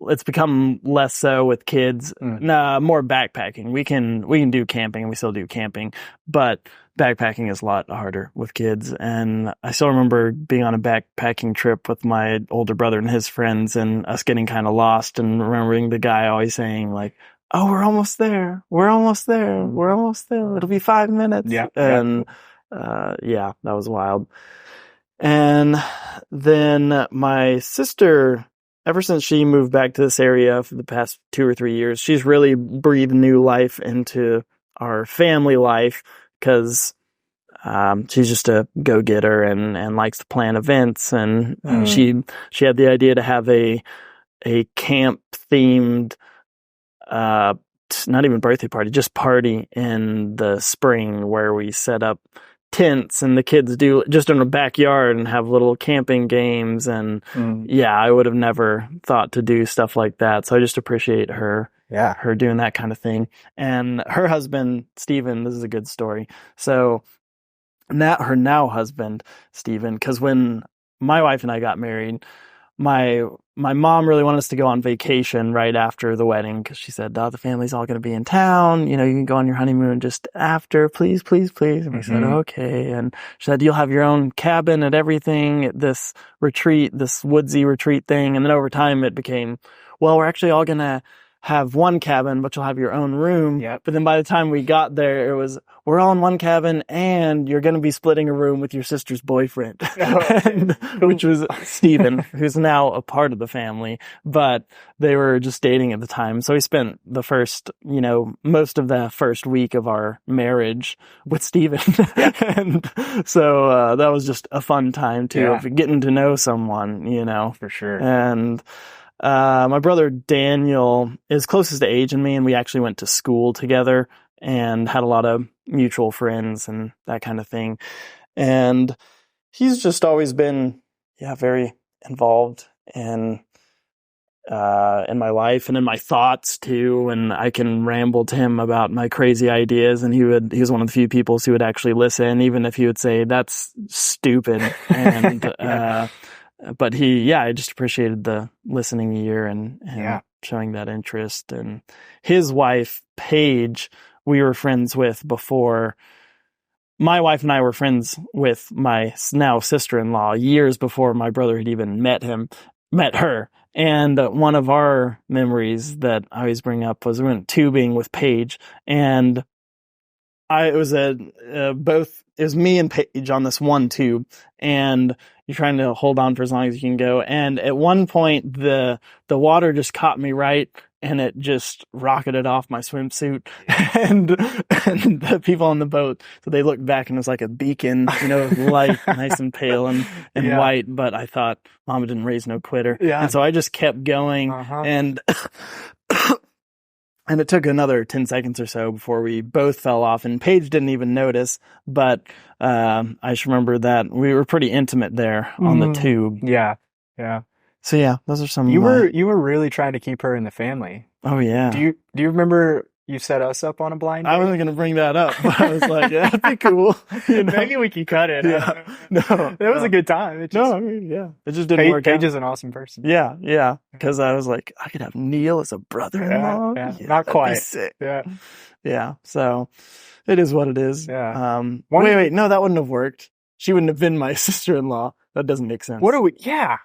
It's become less so with kids. More backpacking. We can do camping, and we still do camping, but backpacking is a lot harder with kids. And I still remember being on a backpacking trip with my older brother and his friends, and us getting kind of lost, and remembering the guy always saying like, oh, we're almost there. We're almost there. We're almost there. It'll be 5 minutes. Yeah. And yeah, that was wild. And then my sister, ever since she moved back to this area for the past 2 or 3 years, she's really breathed new life into our family life, because She's just a go-getter and likes to plan events. And she had the idea to have a camp themed, not even birthday party, just party in the spring where we set up tents and the kids do just in the backyard and have little camping games. And I would have never thought to do stuff like that. So I just appreciate her doing that kind of thing. And her husband, Stephen, this is a good story. So her now husband, Stephen, because when my wife and I got married, my mom really wanted us to go on vacation right after the wedding because she said, the family's all going to be in town. You can go on your honeymoon just after, please, please, please. And we said, okay. And she said, you'll have your own cabin and everything at this retreat, this woodsy retreat thing. And then over time it became, well, we're actually all going to have one cabin, but you'll have your own room. Yep. But then by the time we got there, it was, we're all in one cabin and you're going to be splitting a room with your sister's boyfriend, which was Stephen, who's now a part of the family, but they were just dating at the time. So we spent the first, most of the first week of our marriage with Stephen. And so, that was just a fun time too, of getting to know someone, For sure. And, my brother Daniel is closest to age in me, and we actually went to school together and had a lot of mutual friends and that kind of thing. And he's just always been, very involved in my life and in my thoughts too. And I can ramble to him about my crazy ideas, and he was one of the few people who would actually listen, even if he would say, that's stupid. And, but I just appreciated the listening ear and showing that interest. And his wife, Paige, we were friends with before. My wife and I were friends with my now sister-in-law years before my brother had even met her. And one of our memories that I always bring up was we went tubing with Paige, and it was me and Paige on this one tube, and you're trying to hold on for as long as you can go. And at one point, the water just caught me right, and it just rocketed off my swimsuit. and the people on the boat, so they looked back and it was like a beacon, light, nice and pale and white. But I thought, Mama didn't raise no quitter. Yeah. And so I just kept going, and and it took another 10 seconds or so before we both fell off, and Paige didn't even notice. But I just remember that we were pretty intimate there on the tube. Yeah, yeah. So those are some. You were really trying to keep her in the family. Oh yeah. Do you remember you set us up on a blind date? I wasn't gonna bring that up, but I was like, that'd be cool. Maybe we can cut it. Yeah. No, it was a good time. It just didn't work out. Paige is an awesome person. Yeah. Because I was like, I could have Neil as a brother-in-law. Yeah. Not quite. Sick. Yeah. So it is what it is. Yeah. Wait. No, that wouldn't have worked. She wouldn't have been my sister-in-law. That doesn't make sense. What are we? Yeah.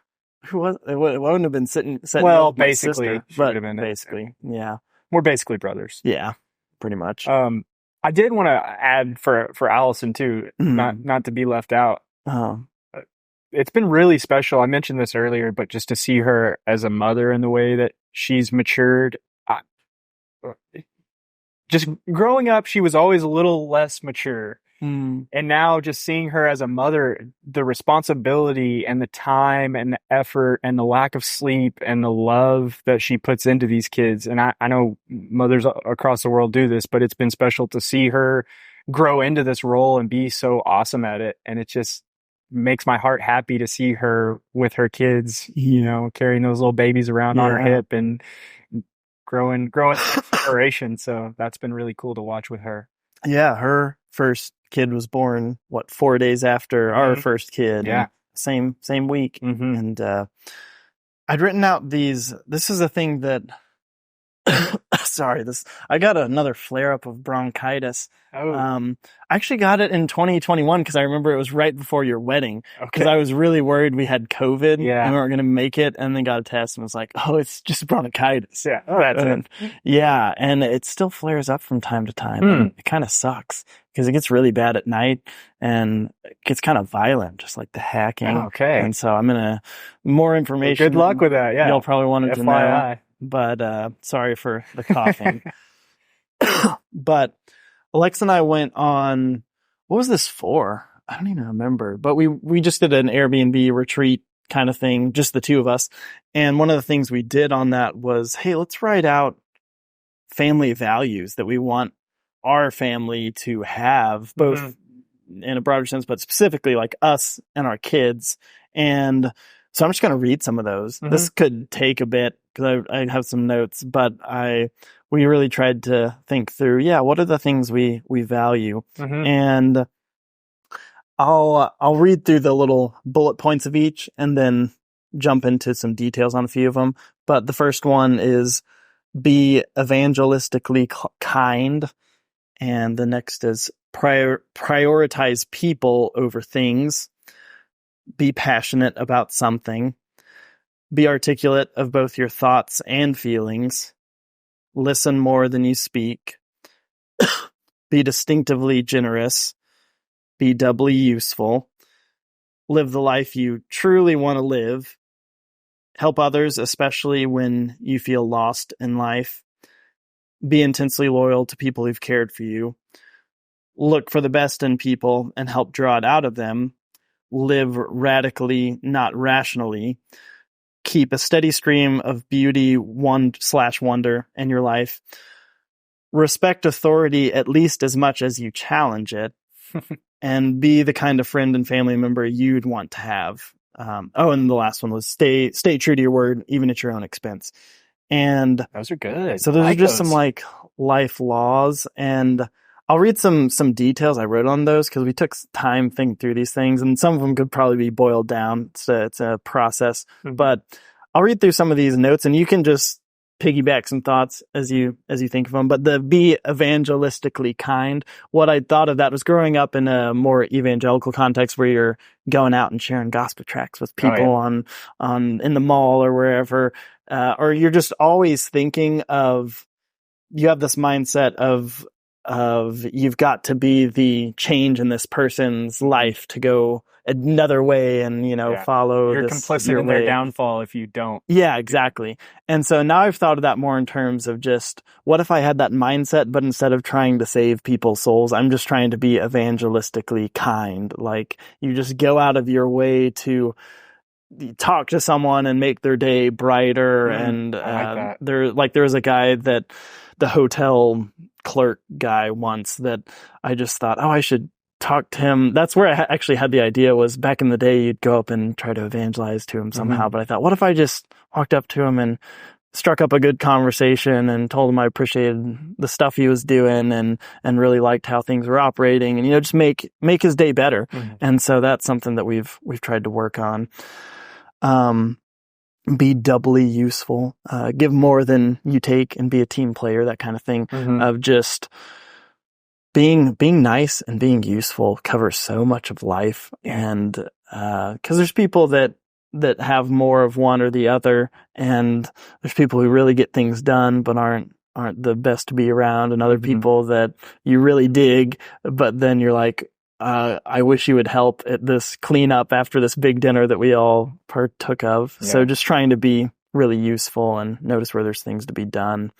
Who was? It wouldn't have been sitting. Well, with my basically, sister, but basically, yeah. We're basically brothers. Yeah, pretty much. I did want to add for Allison too, not to be left out. It's been really special. I mentioned this earlier, but just to see her as a mother in the way that she's matured. Just growing up, she was always a little less mature. And now just seeing her as a mother, the responsibility and the time and the effort and the lack of sleep and the love that she puts into these kids. And I know mothers across the world do this, but it's been special to see her grow into this role and be so awesome at it. And it just makes my heart happy to see her with her kids, carrying those little babies around on her hip and growing inspiration. So that's been really cool to watch with her. Yeah, her first kid was born 4 days after our first kid. Yeah, same week. And I'd written out these. This is a thing that. I got another flare up of bronchitis. I actually got it in 2021 because I remember it was right before your wedding. Because I was really worried we had COVID and we weren't going to make it, and then got a test and was like, oh, it's just bronchitis. Yeah. Oh, that's it. Yeah. And it still flares up from time to time. It kind of sucks because it gets really bad at night and it gets kind of violent, just like the hacking. Okay. And so I'm going to, more information. Well, good luck with that. Yeah. You'll probably want to know. But sorry for the coughing. But Alexa and I went on what was this for? I don't even remember, but we just did an Airbnb retreat kind of thing, just the two of us. And one of the things we did on that was, hey, let's write out family values that we want our family to have, both in a broader sense, but specifically like us and our kids. And so I'm just going to read some of those. This could take a bit because I have some notes, but we really tried to think through, what are the things we value? And I'll read through the little bullet points of each and then jump into some details on a few of them. But the first one is be evangelistically kind. And the next is prioritize people over things. Be passionate about something. Be articulate of both your thoughts and feelings. Listen more than you speak. Be distinctively generous. Be doubly useful. Live the life you truly want to live. Help others, especially when you feel lost in life. Be intensely loyal to people who've cared for you. Look for the best in people and help draw it out of them. Live radically, not rationally. Keep a steady stream of beauty, wonder in your life. Respect authority at least as much as you challenge it. And be the kind of friend and family member you'd want to have. And the last one was stay true to your word, even at your own expense. And those are good. So those are just some like life laws, and I'll read some details I wrote on those because we took time thinking through these things, and some of them could probably be boiled down. It's a process, but I'll read through some of these notes, and you can just piggyback some thoughts as you think of them. But the be evangelistically kind, what I thought of that was growing up in a more evangelical context where you're going out and sharing gospel tracts with people on in the mall or wherever, or you're just always thinking of, you have this mindset of you've got to be the change in this person's life to go another way and, follow You're this, complicit in their downfall if you don't. Yeah, exactly. And so now I've thought of that more in terms of just, what if I had that mindset, but instead of trying to save people's souls, I'm just trying to be evangelistically kind. Like, you just go out of your way to talk to someone and make their day brighter. And there was a guy that the hotel clerk guy once that I just thought, I should talk to him. That's where I actually had the idea, was back in the day, you'd go up and try to evangelize to him somehow. But I thought, what if I just walked up to him and struck up a good conversation and told him I appreciated the stuff he was doing and really liked how things were operating, and, just make his day better. And so that's something that we've tried to work on. Be doubly useful, give more than you take, and be a team player, that kind of thing. Of just being nice and being useful covers so much of life. And because there's people that have more of one or the other, and there's people who really get things done but aren't the best to be around, and other people that you really dig, but then you're like, I wish you would help at this cleanup after this big dinner that we all partook of. So just trying to be really useful and notice where there's things to be done.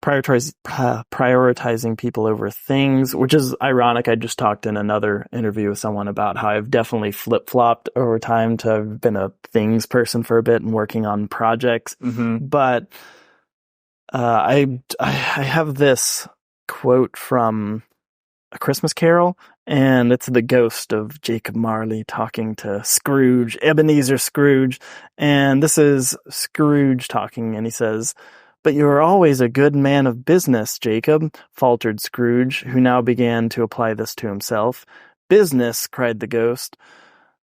Prioritizing people over things, which is ironic. I just talked in another interview with someone about how I've definitely flip-flopped over time to have been a things person for a bit and working on projects. But I have this quote from A Christmas Carol, and it's the ghost of Jacob Marley talking to Scrooge, Ebenezer Scrooge. And this is Scrooge talking, and he says, "But you are always a good man of business, Jacob," faltered Scrooge, who now began to apply this to himself. "Business," cried the ghost.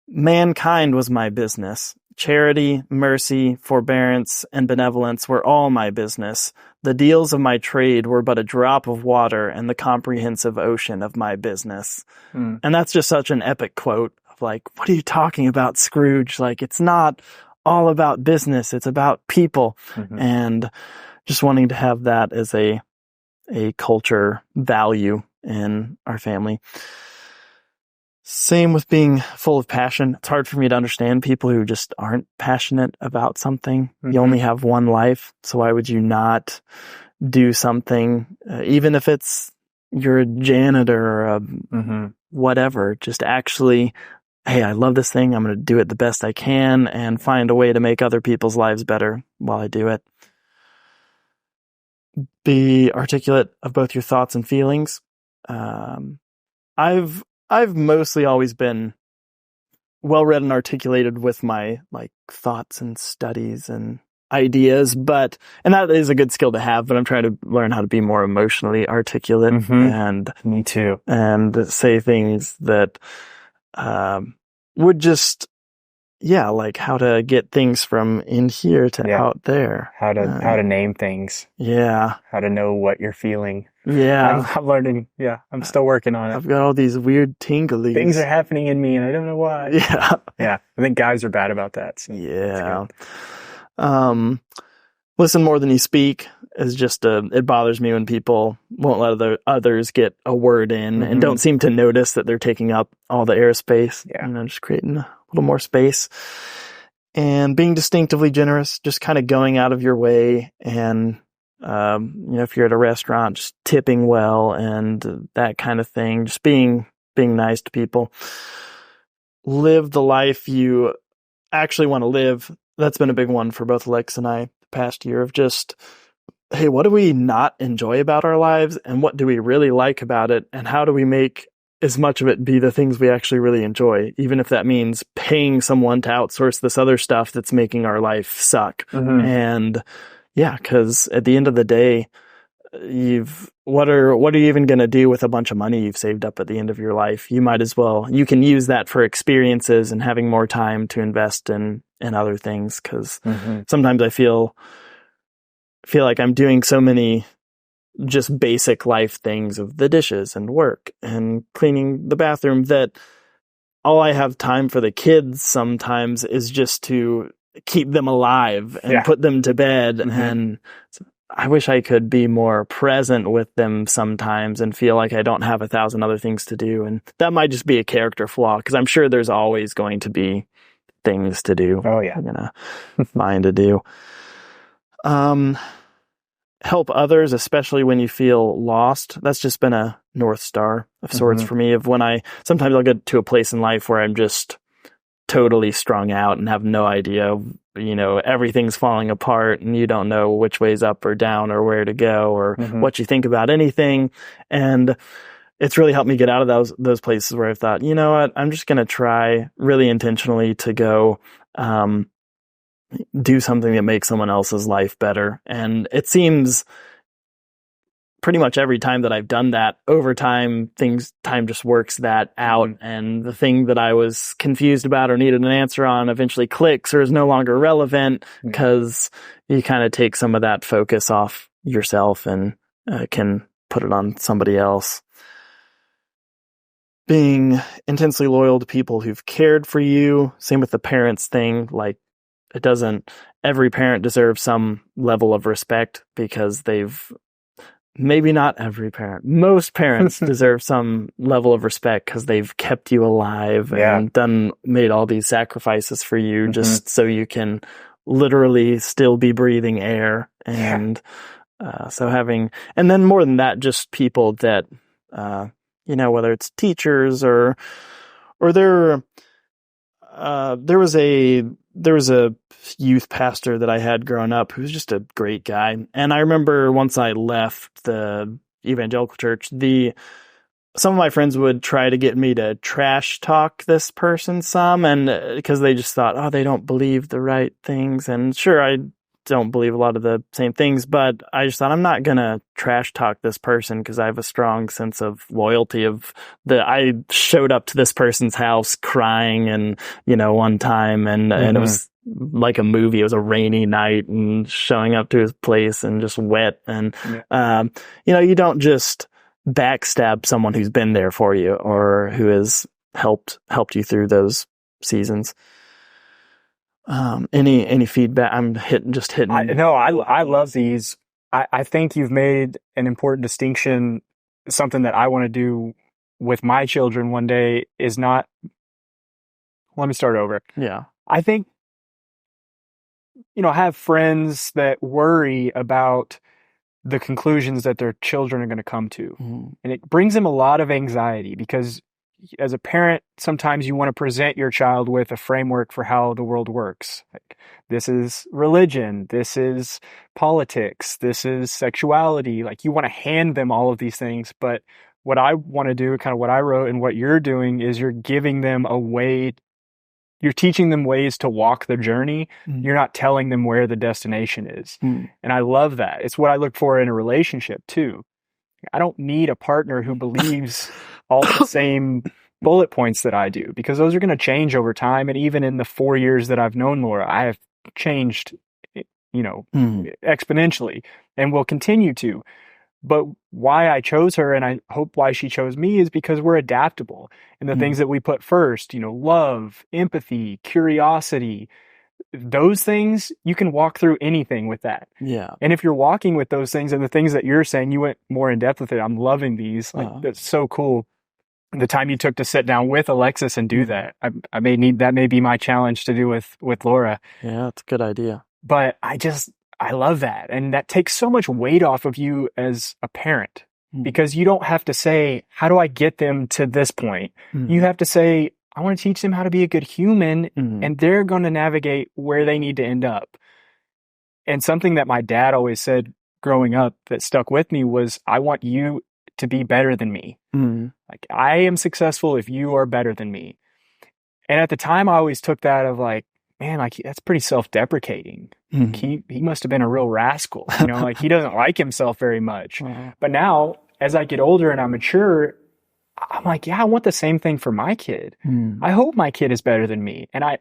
"Mankind was my business. Charity, mercy, forbearance, and benevolence were all my business. The deals of my trade were but a drop of water in the comprehensive ocean of my business." And that's just such an epic quote of like, what are you talking about, Scrooge? Like, it's not all about business, it's about people. And just wanting to have that as a culture value in our family. Same with being full of passion. It's hard for me to understand people who just aren't passionate about something. You only have one life, so why would you not do something, even if it's you're a janitor or a Mm-hmm. whatever. Just actually, hey, I love this thing. I'm going to do it the best I can and find a way to make other people's lives better while I do it. Be articulate of both your thoughts and feelings. I've mostly always been well read and articulated with my like thoughts and studies and ideas, and that is a good skill to have, but I'm trying to learn how to be more emotionally articulate and Me too. and say things that would just like how to get things from in here to out there. How to name things. Yeah. How to know what you're feeling. Yeah. I'm learning. Yeah. I'm still working on it. I've got all these weird tinglies. Things are happening in me and I don't know why. Yeah. Yeah. I think guys are bad about that. So yeah. Listen more than you speak is just it bothers me when people won't let others get a word in and don't seem to notice that they're taking up all the airspace. Yeah. Just creating a little more space. And being distinctively generous, just kind of going out of your way and if you're at a restaurant, just tipping well and that kind of thing, just being nice to people. Live the life you actually want to live. That's been a big one for both Lex and I the past year of just, hey, what do we not enjoy about our lives and what do we really like about it? And how do we make as much of it be the things we actually really enjoy, even if that means paying someone to outsource this other stuff that's making our life suck. And yeah, because at the end of the day, what are you even going to do with a bunch of money you've saved up at the end of your life? You might as well, you can use that for experiences and having more time to invest in other things. Because sometimes I feel like I'm doing so many just basic life things of the dishes and work and cleaning the bathroom that all I have time for the kids sometimes is just to keep them alive and put them to bed. And I wish I could be more present with them sometimes and feel like I don't have 1,000 other things to do. And that might just be a character flaw because I'm sure there's always going to be things to do. Oh yeah. I'm going to find to do. Help others, especially when you feel lost. That's just been a North Star of sorts for me of when sometimes I'll get to a place in life where I'm just totally strung out and have no idea, everything's falling apart and you don't know which way's up or down or where to go or what you think about anything. And it's really helped me get out of those places where I've thought, you know what, I'm just going to try really intentionally to go, do something that makes someone else's life better. And it seems pretty much every time that I've done that, over time just works that out. And the thing that I was confused about or needed an answer on eventually clicks or is no longer relevant because you kind of take some of that focus off yourself and can put it on somebody else. Being intensely loyal to people who've cared for you. Same with the parents thing. Like, every parent deserves some level of respect because maybe not every parent. Most parents deserve some level of respect because they've kept you alive and made all these sacrifices for you just so you can literally still be breathing air. And and then more than that, just people that, whether it's teachers or there was a youth pastor that I had growing up who was just a great guy. And I remember once I left the evangelical church, some of my friends would try to get me to trash talk this person some, and because they just thought, oh, they don't believe the right things. And sure, I don't believe a lot of the same things, but I just thought I'm not going to trash talk this person because I have a strong sense of loyalty I showed up to this person's house crying and, one time and it was like a movie. It was a rainy night and showing up to his place and just wet. And, you don't just backstab someone who's been there for you or who has helped you through those seasons. Any feedback? I'm hitting. I love these. I think you've made an important distinction. Something that I want to do with my children one day is not, let me start over. Yeah. I think, I have friends that worry about the conclusions that their children are going to come to. Mm. And it brings them a lot of anxiety because as a parent, sometimes you want to present your child with a framework for how the world works. Like, this is religion, this is politics, this is sexuality. Like, you want to hand them all of these things. But what I want to do, kind of what I wrote and what you're doing, is you're giving them a way, you're teaching them ways to walk the journey. Mm. You're not telling them where the destination is. Mm. And I love that. It's what I look for in a relationship too. I don't need a partner who believes all the same bullet points that I do, because those are going to change over time. And even in the 4 years that I've known Laura, I have changed, exponentially, and will continue to. But why I chose her, and I hope why she chose me, is because we're adaptable. And the things that we put first, love, empathy, curiosity, those things, you can walk through anything with that. Yeah. And if you're walking with those things and the things that you're saying, you went more in depth with it. I'm loving these. Like, that's so cool. The time you took to sit down with Alexis and do that, I may need, that may be my challenge to do with Laura. Yeah, that's a good idea. But I love that. And that takes so much weight off of you as a parent, because you don't have to say, how do I get them to this point? You have to say, I want to teach them how to be a good human, and they're going to navigate where they need to end up. And something that my dad always said growing up that stuck with me was, I want you to be better than me. Like, I am successful if you are better than me. And at the time, I always took that of like, man, like, that's pretty self-deprecating. Like, he must have been a real rascal. Like, he doesn't like himself very much. But now, as I get older and I mature, I'm like, yeah, I want the same thing for my kid. I hope my kid is better than me. And I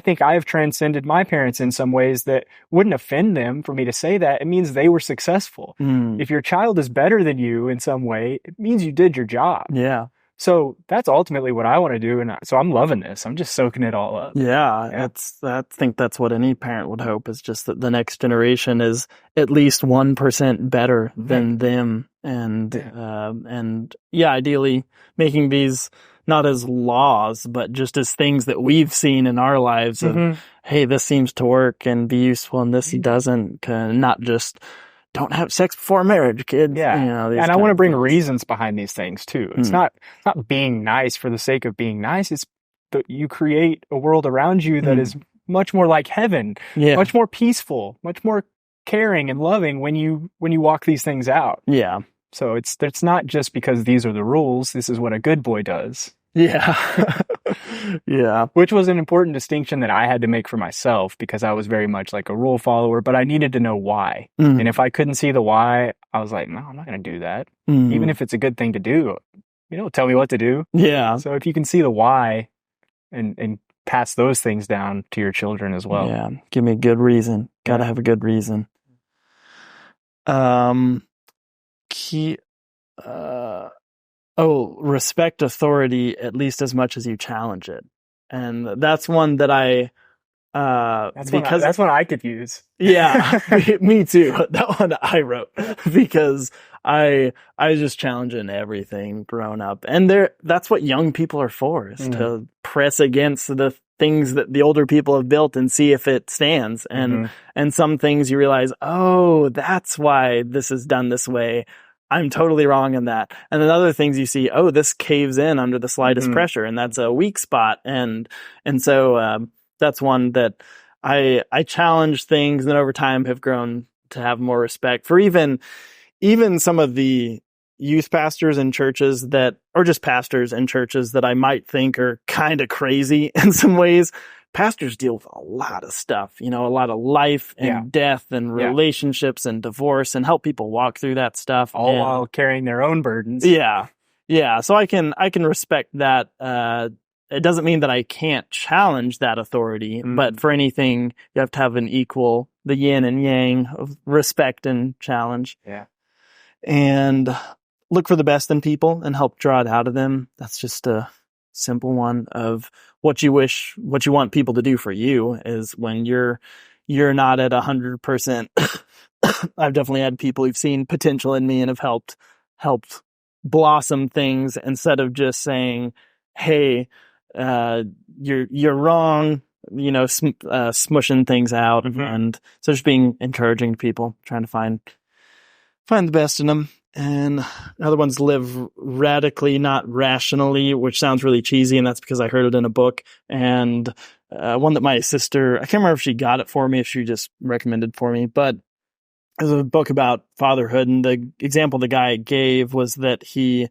think I have transcended my parents in some ways that wouldn't offend them for me to say that. It means they were successful. If your child is better than you in some way, it means you did your job. Yeah. So that's ultimately what I want to do. And so I'm loving this. I'm just soaking it all up. Yeah. I think that's what any parent would hope, is just that the next generation is at least 1% better than them. And yeah, ideally making these not as laws, but just as things that we've seen in our lives of, hey, this seems to work and be useful and this doesn't, not just don't have sex before marriage, kids. Yeah. And I want to bring reasons behind these things too. It's not being nice for the sake of being nice. It's that you create a world around you that is much more like heaven, much more peaceful, much more caring and loving when you walk these things out. Yeah. So it's not just because these are the rules. This is what a good boy does. Yeah. Yeah. Which was an important distinction that I had to make for myself, because I was very much like a rule follower, but I needed to know why. And if I couldn't see the why, I was like, no, I'm not going to do that. Even if it's a good thing to do, tell me what to do. Yeah. So if you can see the why and pass those things down to your children as well. Yeah. Give me a good reason. Got to have a good reason. Respect authority at least as much as you challenge it. And that's one that that's one I could use. Yeah, me too. That one I wrote because I just challenge in everything growing up. And that's what young people are for, is to press against the things that the older people have built and see if it stands. And some things you realize, oh, that's why this is done this way. I'm totally wrong in that. And then other things you see, oh, this caves in under the slightest pressure, and that's a weak spot. And so that's one that I challenge things, and then over time have grown to have more respect for even some of the youth pastors in churches or just pastors in churches that I might think are kind of crazy in some ways. Pastors deal with a lot of stuff, a lot of life and death and relationships and divorce, and help people walk through that stuff. All while carrying their own burdens. Yeah. Yeah. So I can respect that. It doesn't mean that I can't challenge that authority, but for anything, you have to have the yin and yang of respect and challenge. Yeah. And look for the best in people and help draw it out of them. That's just a simple one of what you want people to do for you, is when you're not at 100%. I've definitely had people who've seen potential in me and have helped blossom things, instead of just saying, hey, you're wrong, smushing things out. And so just being encouraging to people, trying to find find the best in them. And other ones live radically, not rationally, which sounds really cheesy. And that's because I heard it in a book. And one that my sister, I can't remember if she got it for me, if she just recommended for me, but it was a book about fatherhood. And the example the guy gave was that he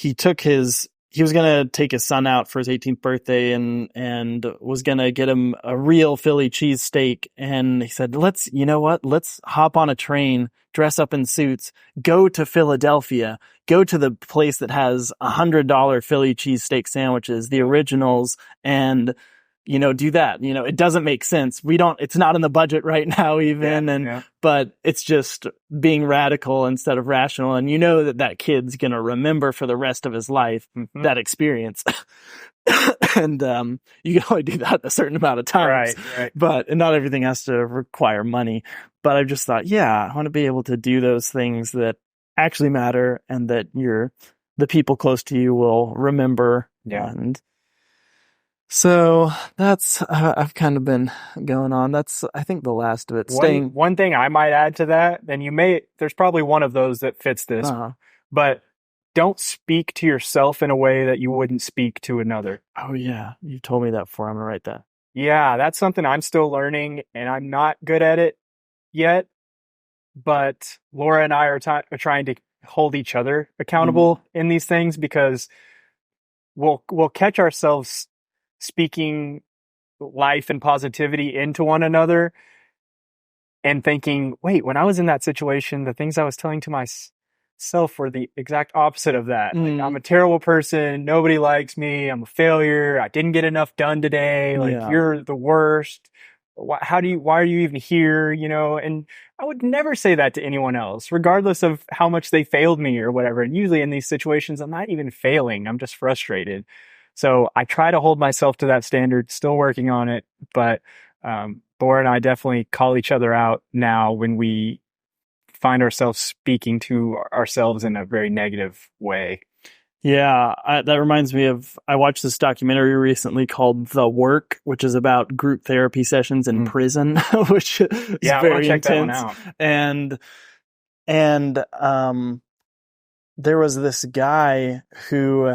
was going to take his son out for his 18th birthday and was going to get him a real Philly cheesesteak. And he said, you know what? Let's hop on a train, dress up in suits, go to Philadelphia, go to the place that has $100 Philly cheesesteak sandwiches, the originals, and, do that. It doesn't make sense. It's not in the budget right now even. But it's just being radical instead of rational. And that kid's going to remember for the rest of his life that experience. And, you can only do that a certain amount of times. Right. And not everything has to require money. But I just thought, I want to be able to do those things that actually matter and that the people close to you will remember. Yeah. And so that's, I've kind of been going on. That's, I think, the last of it. One thing I might add to that, and there's probably one of those that fits this, but don't speak to yourself in a way that you wouldn't speak to another. Oh yeah. You've told me that before. I'm going to write that. Yeah. That's something I'm still learning and I'm not good at it yet, but Laura and I are trying to hold each other accountable in these things because we'll catch ourselves speaking life and positivity into one another and thinking, wait, when I was in that situation, the things I was telling to myself were the exact opposite of that. Like, I'm a terrible person. Nobody likes me. I'm a failure. I didn't get enough done today. You're the worst. Why are you even here? And I would never say that to anyone else, regardless of how much they failed me or whatever. And usually in these situations, I'm not even failing. I'm just frustrated. So I try to hold myself to that standard, still working on it. But Laura and I definitely call each other out now when we find ourselves speaking to ourselves in a very negative way. Yeah, that reminds me of, I watched this documentary recently called The Work, which is about group therapy sessions in prison, which is very intense. That one out. And there was this guy who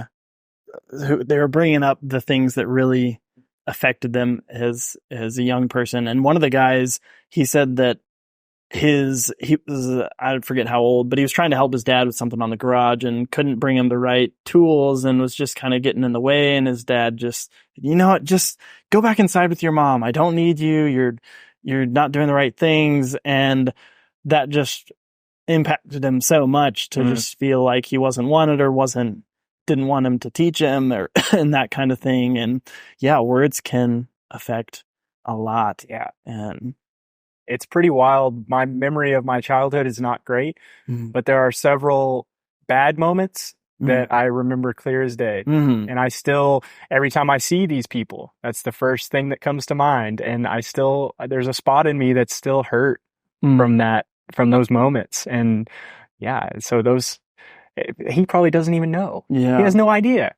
they were bringing up the things that really affected them as a young person. And one of the guys, he said that he was, I forget how old, but he was trying to help his dad with something on the garage and couldn't bring him the right tools and was just kind of getting in the way. And his dad just, just go back inside with your mom. I don't need you. You're not doing the right things. And that just impacted him so much to just feel like he wasn't wanted or didn't want him to teach him or and that kind of thing. And words can affect a lot. Yeah. And it's pretty wild. My memory of my childhood is not great, but there are several bad moments that I remember clear as day. And I still, every time I see these people, that's the first thing that comes to mind. And there's a spot in me that's still hurt from those moments. And so he probably doesn't even know. Yeah. He has no idea.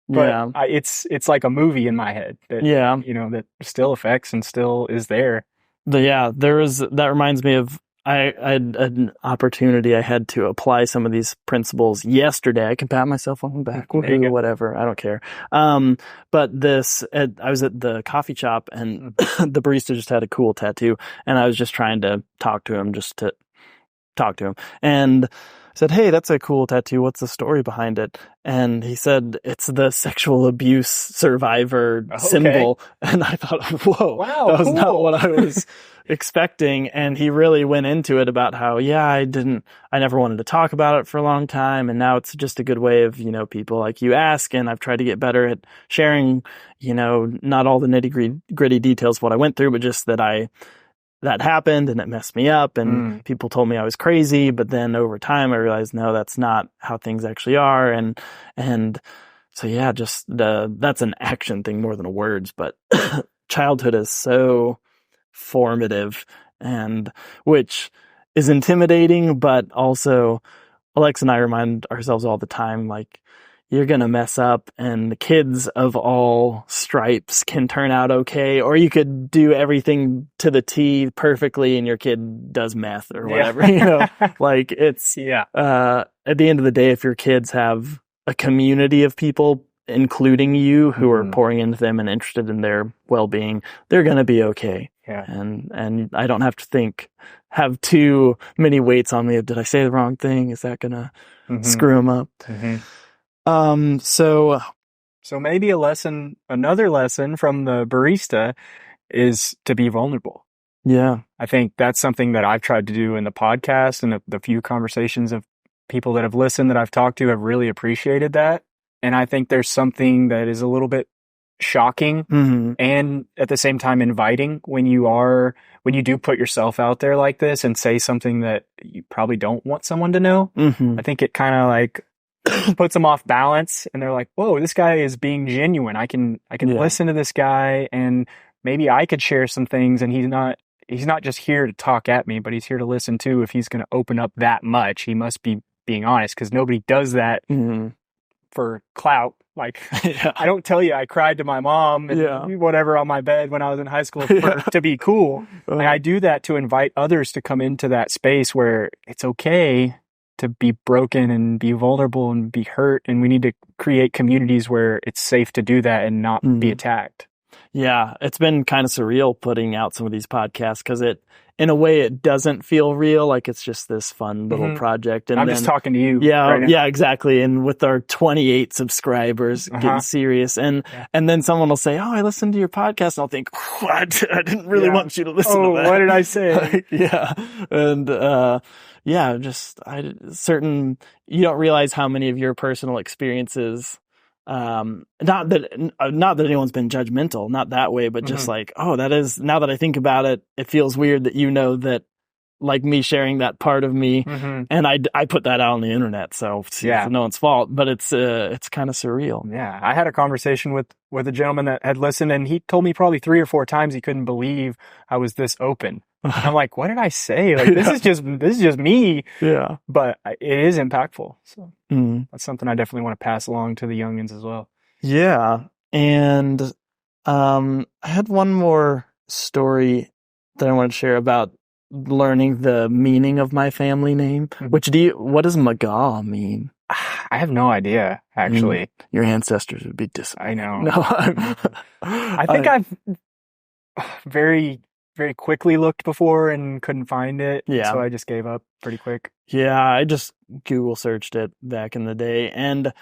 But it's like a movie in my head that, that still affects and still is there. That reminds me of, I had an opportunity. I had to apply some of these principles yesterday. I can pat myself on the back, whatever. I don't care. But I was at the coffee shop and the barista just had a cool tattoo and I was just trying to talk to him and I said, "Hey, that's a cool tattoo. What's the story behind it?" And he said, "It's the sexual abuse survivor symbol." And I thought, whoa, wow, that was not what I was expecting. And he really went into it about how, I never wanted to talk about it for a long time. And now it's just a good way of, people like you ask. And I've tried to get better at sharing, not all the nitty gritty details of what I went through, but just that happened and it messed me up and people told me I was crazy. But then over time I realized, no, that's not how things actually are. And so, that's an action thing more than a words, but childhood is so formative and which is intimidating, but also Alex and I remind ourselves all the time, like, you're going to mess up, and the kids of all stripes can turn out okay, or you could do everything to the T perfectly and your kid does meth or whatever, like it's, at the end of the day, if your kids have a community of people, including you, who are pouring into them and interested in their well-being, they're going to be okay. Yeah. And I don't have to have too many weights on me. Did I say the wrong thing? Is that going to screw them up? So maybe another lesson from the barista is to be vulnerable. Yeah. I think that's something that I've tried to do in the podcast, and the few conversations of people that have listened that I've talked to have really appreciated that. And I think there's something that is a little bit shocking and at the same time inviting when you do put yourself out there like this and say something that you probably don't want someone to know. I think it kind of like puts them off balance, and they're like, whoa, this guy is being genuine. I can listen to this guy, and maybe I could share some things, and he's not just here to talk at me, but he's here to listen too. If he's going to open up that much, he must be being honest, because nobody does that for clout. Like, I don't tell you I cried to my mom and whatever on my bed when I was in high school to be cool. Like, I do that to invite others to come into that space where it's okay to be broken and be vulnerable and be hurt. And we need to create communities where it's safe to do that and not be attacked. Yeah, it's been kind of surreal putting out some of these podcasts, because in a way, it doesn't feel real. Like it's just this fun little project. And I'm just talking to you. Yeah, right now. Yeah, exactly. And with our 28 subscribers, getting serious. And then someone will say, oh, I listened to your podcast. And I'll think, what? I didn't really want you to listen to that. What did I say? And, you don't realize how many of your personal experiences, not that anyone's been judgmental, not that way, but just like, oh, that is, now that I think about it, it feels weird that that, like me sharing that part of me, and I put that out on the internet, so it's no one's fault, but it's kind of surreal. Yeah, I had a conversation with a gentleman that had listened, and he told me probably 3 or 4 times he couldn't believe I was this open. I'm like, what did I say? Like, this is just me. Yeah, but it is impactful. So that's something I definitely want to pass along to the youngins as well. Yeah, and I had one more story that I want to share about learning the meaning of my family name. What does McGaw mean? I have no idea, actually. Your ancestors would be disappointed. I know. No, I think I've very, very quickly looked before and couldn't find it. Yeah. So I just gave up pretty quick. Yeah, I just Google searched it back in the day, and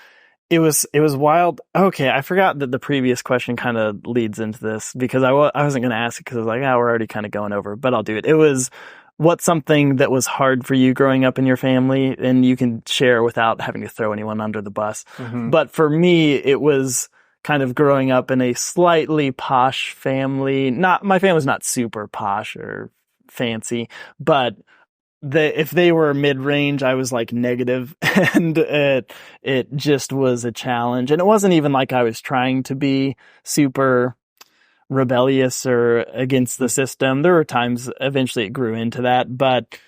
it was wild. Okay, I forgot that the previous question kind of leads into this, because I wasn't going to ask it, because I was like, we're already kind of going over, but I'll do it. It was, what's something that was hard for you growing up in your family? And you can share without having to throw anyone under the bus. But for me, it was kind of growing up in a slightly posh family. My family's not super posh or fancy, but if they were mid-range, I was like negative, and it just was a challenge. And it wasn't even like I was trying to be super rebellious or against the system. There were times eventually it grew into that, but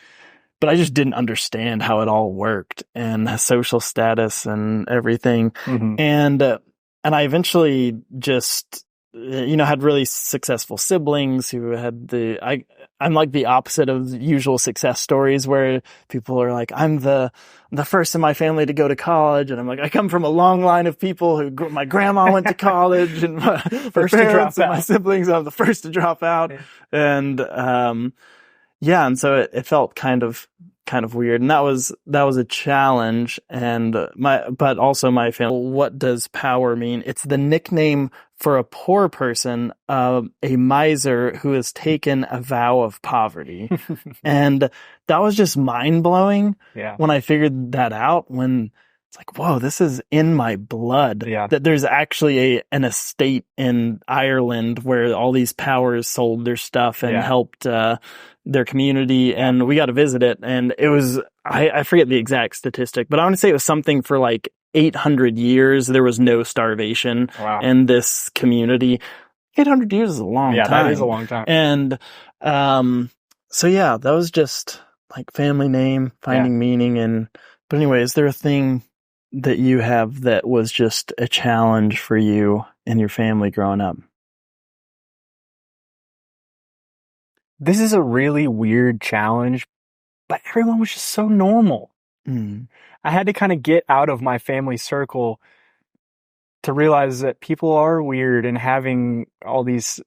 I just didn't understand how it all worked, and social status and everything. And I eventually just, had really successful siblings who had I'm like the opposite of usual success stories, where people are like, I'm the first in my family to go to college. And I'm like, I come from a long line of people who, my grandma went to college, and my first to drop out. My siblings, I'm the first to drop out. And, and so it felt kind of weird. And that was a challenge. And but also my family, what does power mean? It's the nickname for a poor person, a miser who has taken a vow of poverty. And that was just mind blowing when I figured that out, when it's like, whoa, this is in my blood. That there's actually an estate in Ireland where all these powers sold their stuff and helped their community, and we got to visit it. And it was, I forget the exact statistic, but I want to say it was something for like 800 years. There was no starvation in this community. 800 years is a long time. Yeah, that is a long time. And that was just like family name, finding meaning. But anyway, is there a thing that you have that was just a challenge for you and your family growing up? This is a really weird challenge, but everyone was just so normal. Mm. I had to kind of get out of my family circle to realize that people are weird and having all these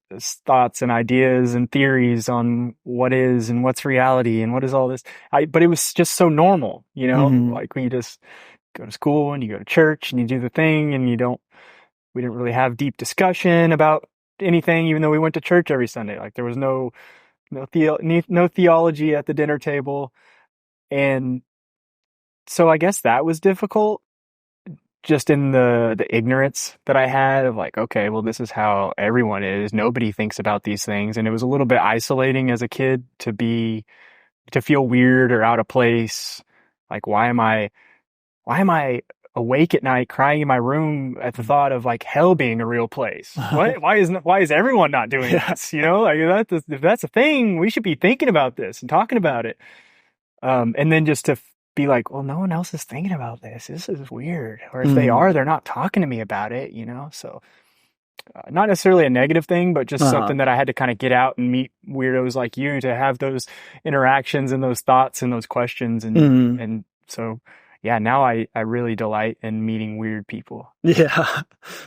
thoughts and ideas and theories on what is and what's reality and what is all this. But it was just so normal, you know, like when you just go to school and you go to church and you do the thing and we didn't really have deep discussion about anything, even though we went to church every Sunday. Like there was no theology at the dinner table. And so I guess that was difficult, just in the ignorance that I had of like, okay, well, this is how everyone is. Nobody thinks about these things. And it was a little bit isolating as a kid to feel weird or out of place. Like, why am I awake at night crying in my room at the thought of like hell being a real place? Why is everyone not doing this? You know, like if that's a thing, we should be thinking about this and talking about it. And then just to be like, well, no one else is thinking about this. This is weird. Or if they are, they're not talking to me about it, you know? So not necessarily a negative thing, but just something that I had to kind of get out and meet weirdos like you to have those interactions and those thoughts and those questions. And so, yeah, now I really delight in meeting weird people. Yeah,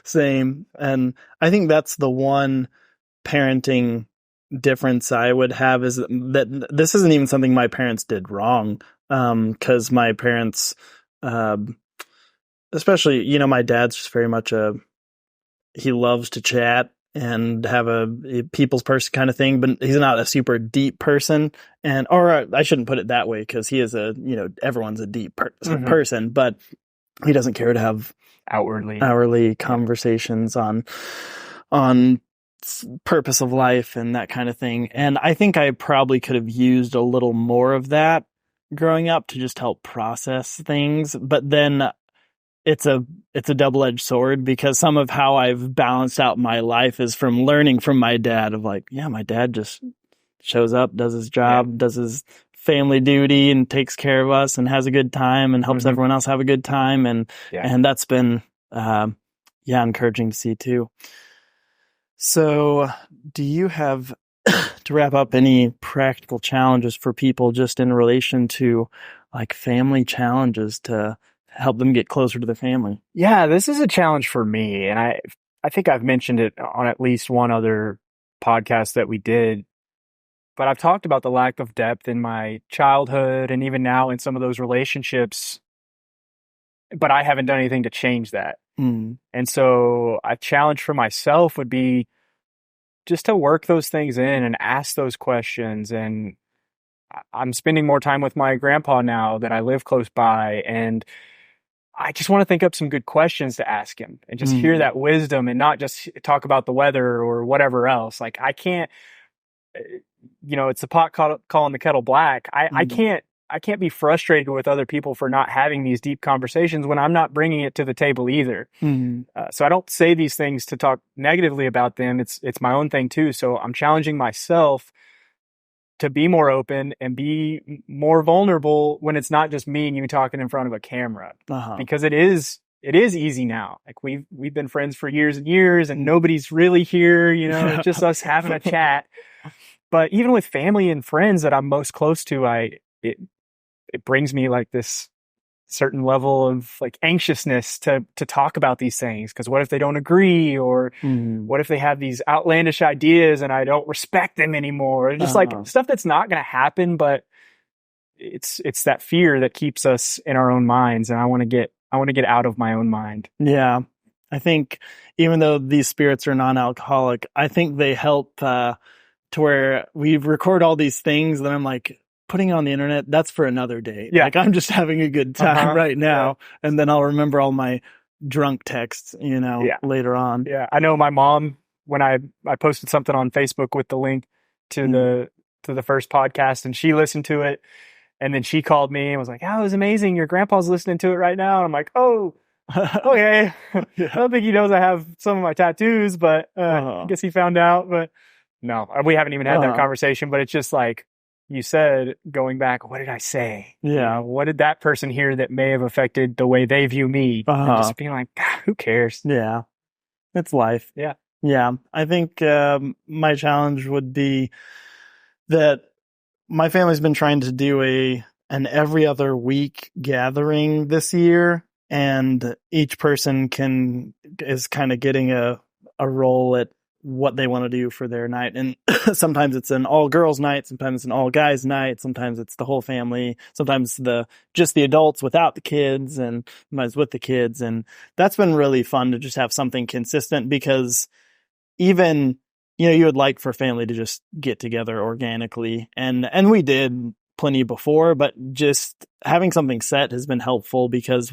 same. And I think that's the one parenting difference I would have, is that this isn't even something my parents did wrong. 'Cause my parents, especially, you know, my dad's just very much he loves to chat and have a people's person kind of thing, but he's not a super deep person. Or I shouldn't put it that way, 'cause he is everyone's a deep person, but he doesn't care to have hourly conversations on purpose of life and that kind of thing. And I think I probably could have used a little more of that growing up to just help process things. But then it's a double-edged sword, because some of how I've balanced out my life is from learning from my dad of like, yeah, my dad just shows up, does his job, does his family duty and takes care of us and has a good time and helps everyone else have a good time. And that's been, encouraging to see too. So do you have, to wrap up, any practical challenges for people just in relation to like family challenges to help them get closer to their family? Yeah, this is a challenge for me. And I think I've mentioned it on at least one other podcast that we did, but I've talked about the lack of depth in my childhood and even now in some of those relationships, but I haven't done anything to change that. And so a challenge for myself would be just to work those things in and ask those questions. And I'm spending more time with my grandpa now that I live close by, and I just want to think up some good questions to ask him and just hear that wisdom and not just talk about the weather or whatever else. Like I can't, it's the pot calling the kettle black. I can't be frustrated with other people for not having these deep conversations when I'm not bringing it to the table either. So I don't say these things to talk negatively about them. It's my own thing too. So I'm challenging myself to be more open and be more vulnerable when it's not just me and you talking in front of a camera, because it is easy now. Like we've been friends for years and years and nobody's really here, it's just us having a chat. But even with family and friends that I'm most close to, it brings me like this certain level of like anxiousness to talk about these things. Cause what if they don't agree, or what if they have these outlandish ideas and I don't respect them anymore? It's just like stuff that's not going to happen, but it's that fear that keeps us in our own minds. And I want to get out of my own mind. Yeah. I think even though these spirits are non-alcoholic, I think they help, to where we record all these things that I'm like, putting on the internet, that's for another day. Yeah. Like I'm just having a good time right now. Yeah. And then I'll remember all my drunk texts, later on. Yeah. I know my mom, when I posted something on Facebook with the link to the first podcast, and she listened to it, and then she called me and was like, "Oh, it was amazing. Your grandpa's listening to it right now." And I'm like, "Oh, okay." I don't think he knows I have some of my tattoos, but I guess he found out. But no, we haven't even had that conversation, but it's just like, you said, going back, what did I say? You Yeah. know, what did that person hear that may have affected the way they view me? And Uh-huh. just being like, "Ah, who cares?" Yeah. It's life. Yeah. Yeah. I think my challenge would be that my family's been trying to do an every other week gathering this year, and each person is kind of getting a role at what they want to do for their night. And sometimes it's an all girls night, sometimes it's an all guys night, sometimes it's the whole family, sometimes just the adults without the kids, and sometimes with the kids. And that's been really fun to just have something consistent, because even, you would like for family to just get together organically. And we did plenty before, but just having something set has been helpful, because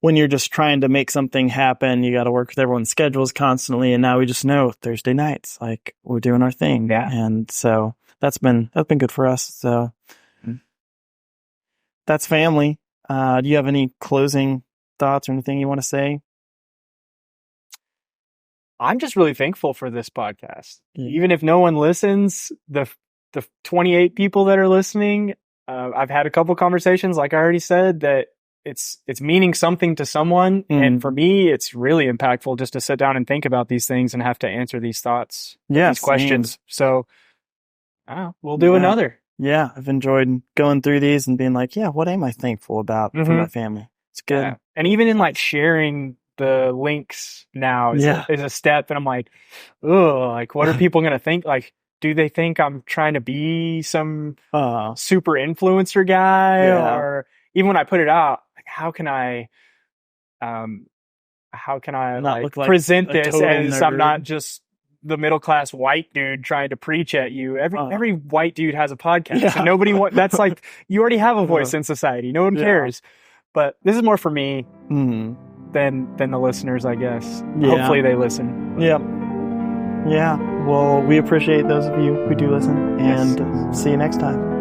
when you're just trying to make something happen, you got to work with everyone's schedules constantly. And now we just know Thursday nights, like, we're doing our thing. Yeah. And so that's been good for us. So that's family. Do you have any closing thoughts or anything you want to say? I'm just really thankful for this podcast. Yeah. Even if no one listens, the 28 people that are listening, I've had a couple conversations, like I already said, that it's meaning something to someone. And for me, it's really impactful just to sit down and think about these things and have to answer these thoughts, these questions. So we'll do another. Yeah. I've enjoyed going through these and being like, yeah, what am I thankful about for my family? It's good. Yeah. And even in like sharing the links now is a step. And I'm like, oh, like, what are people going to think? Like, do they think I'm trying to be some super influencer guy? Yeah. Or even when I put it out, like, how can I Not look like present a this total as I'm nerd. not just the middle class white dude trying to preach at you. Every white dude has a podcast. Yeah. And nobody that's like, you already have a voice in society. No one cares. But this is more for me than the listeners, I guess. Yeah. Hopefully they listen. Yep. Yeah. Well, we appreciate those of you who do listen, and see you next time.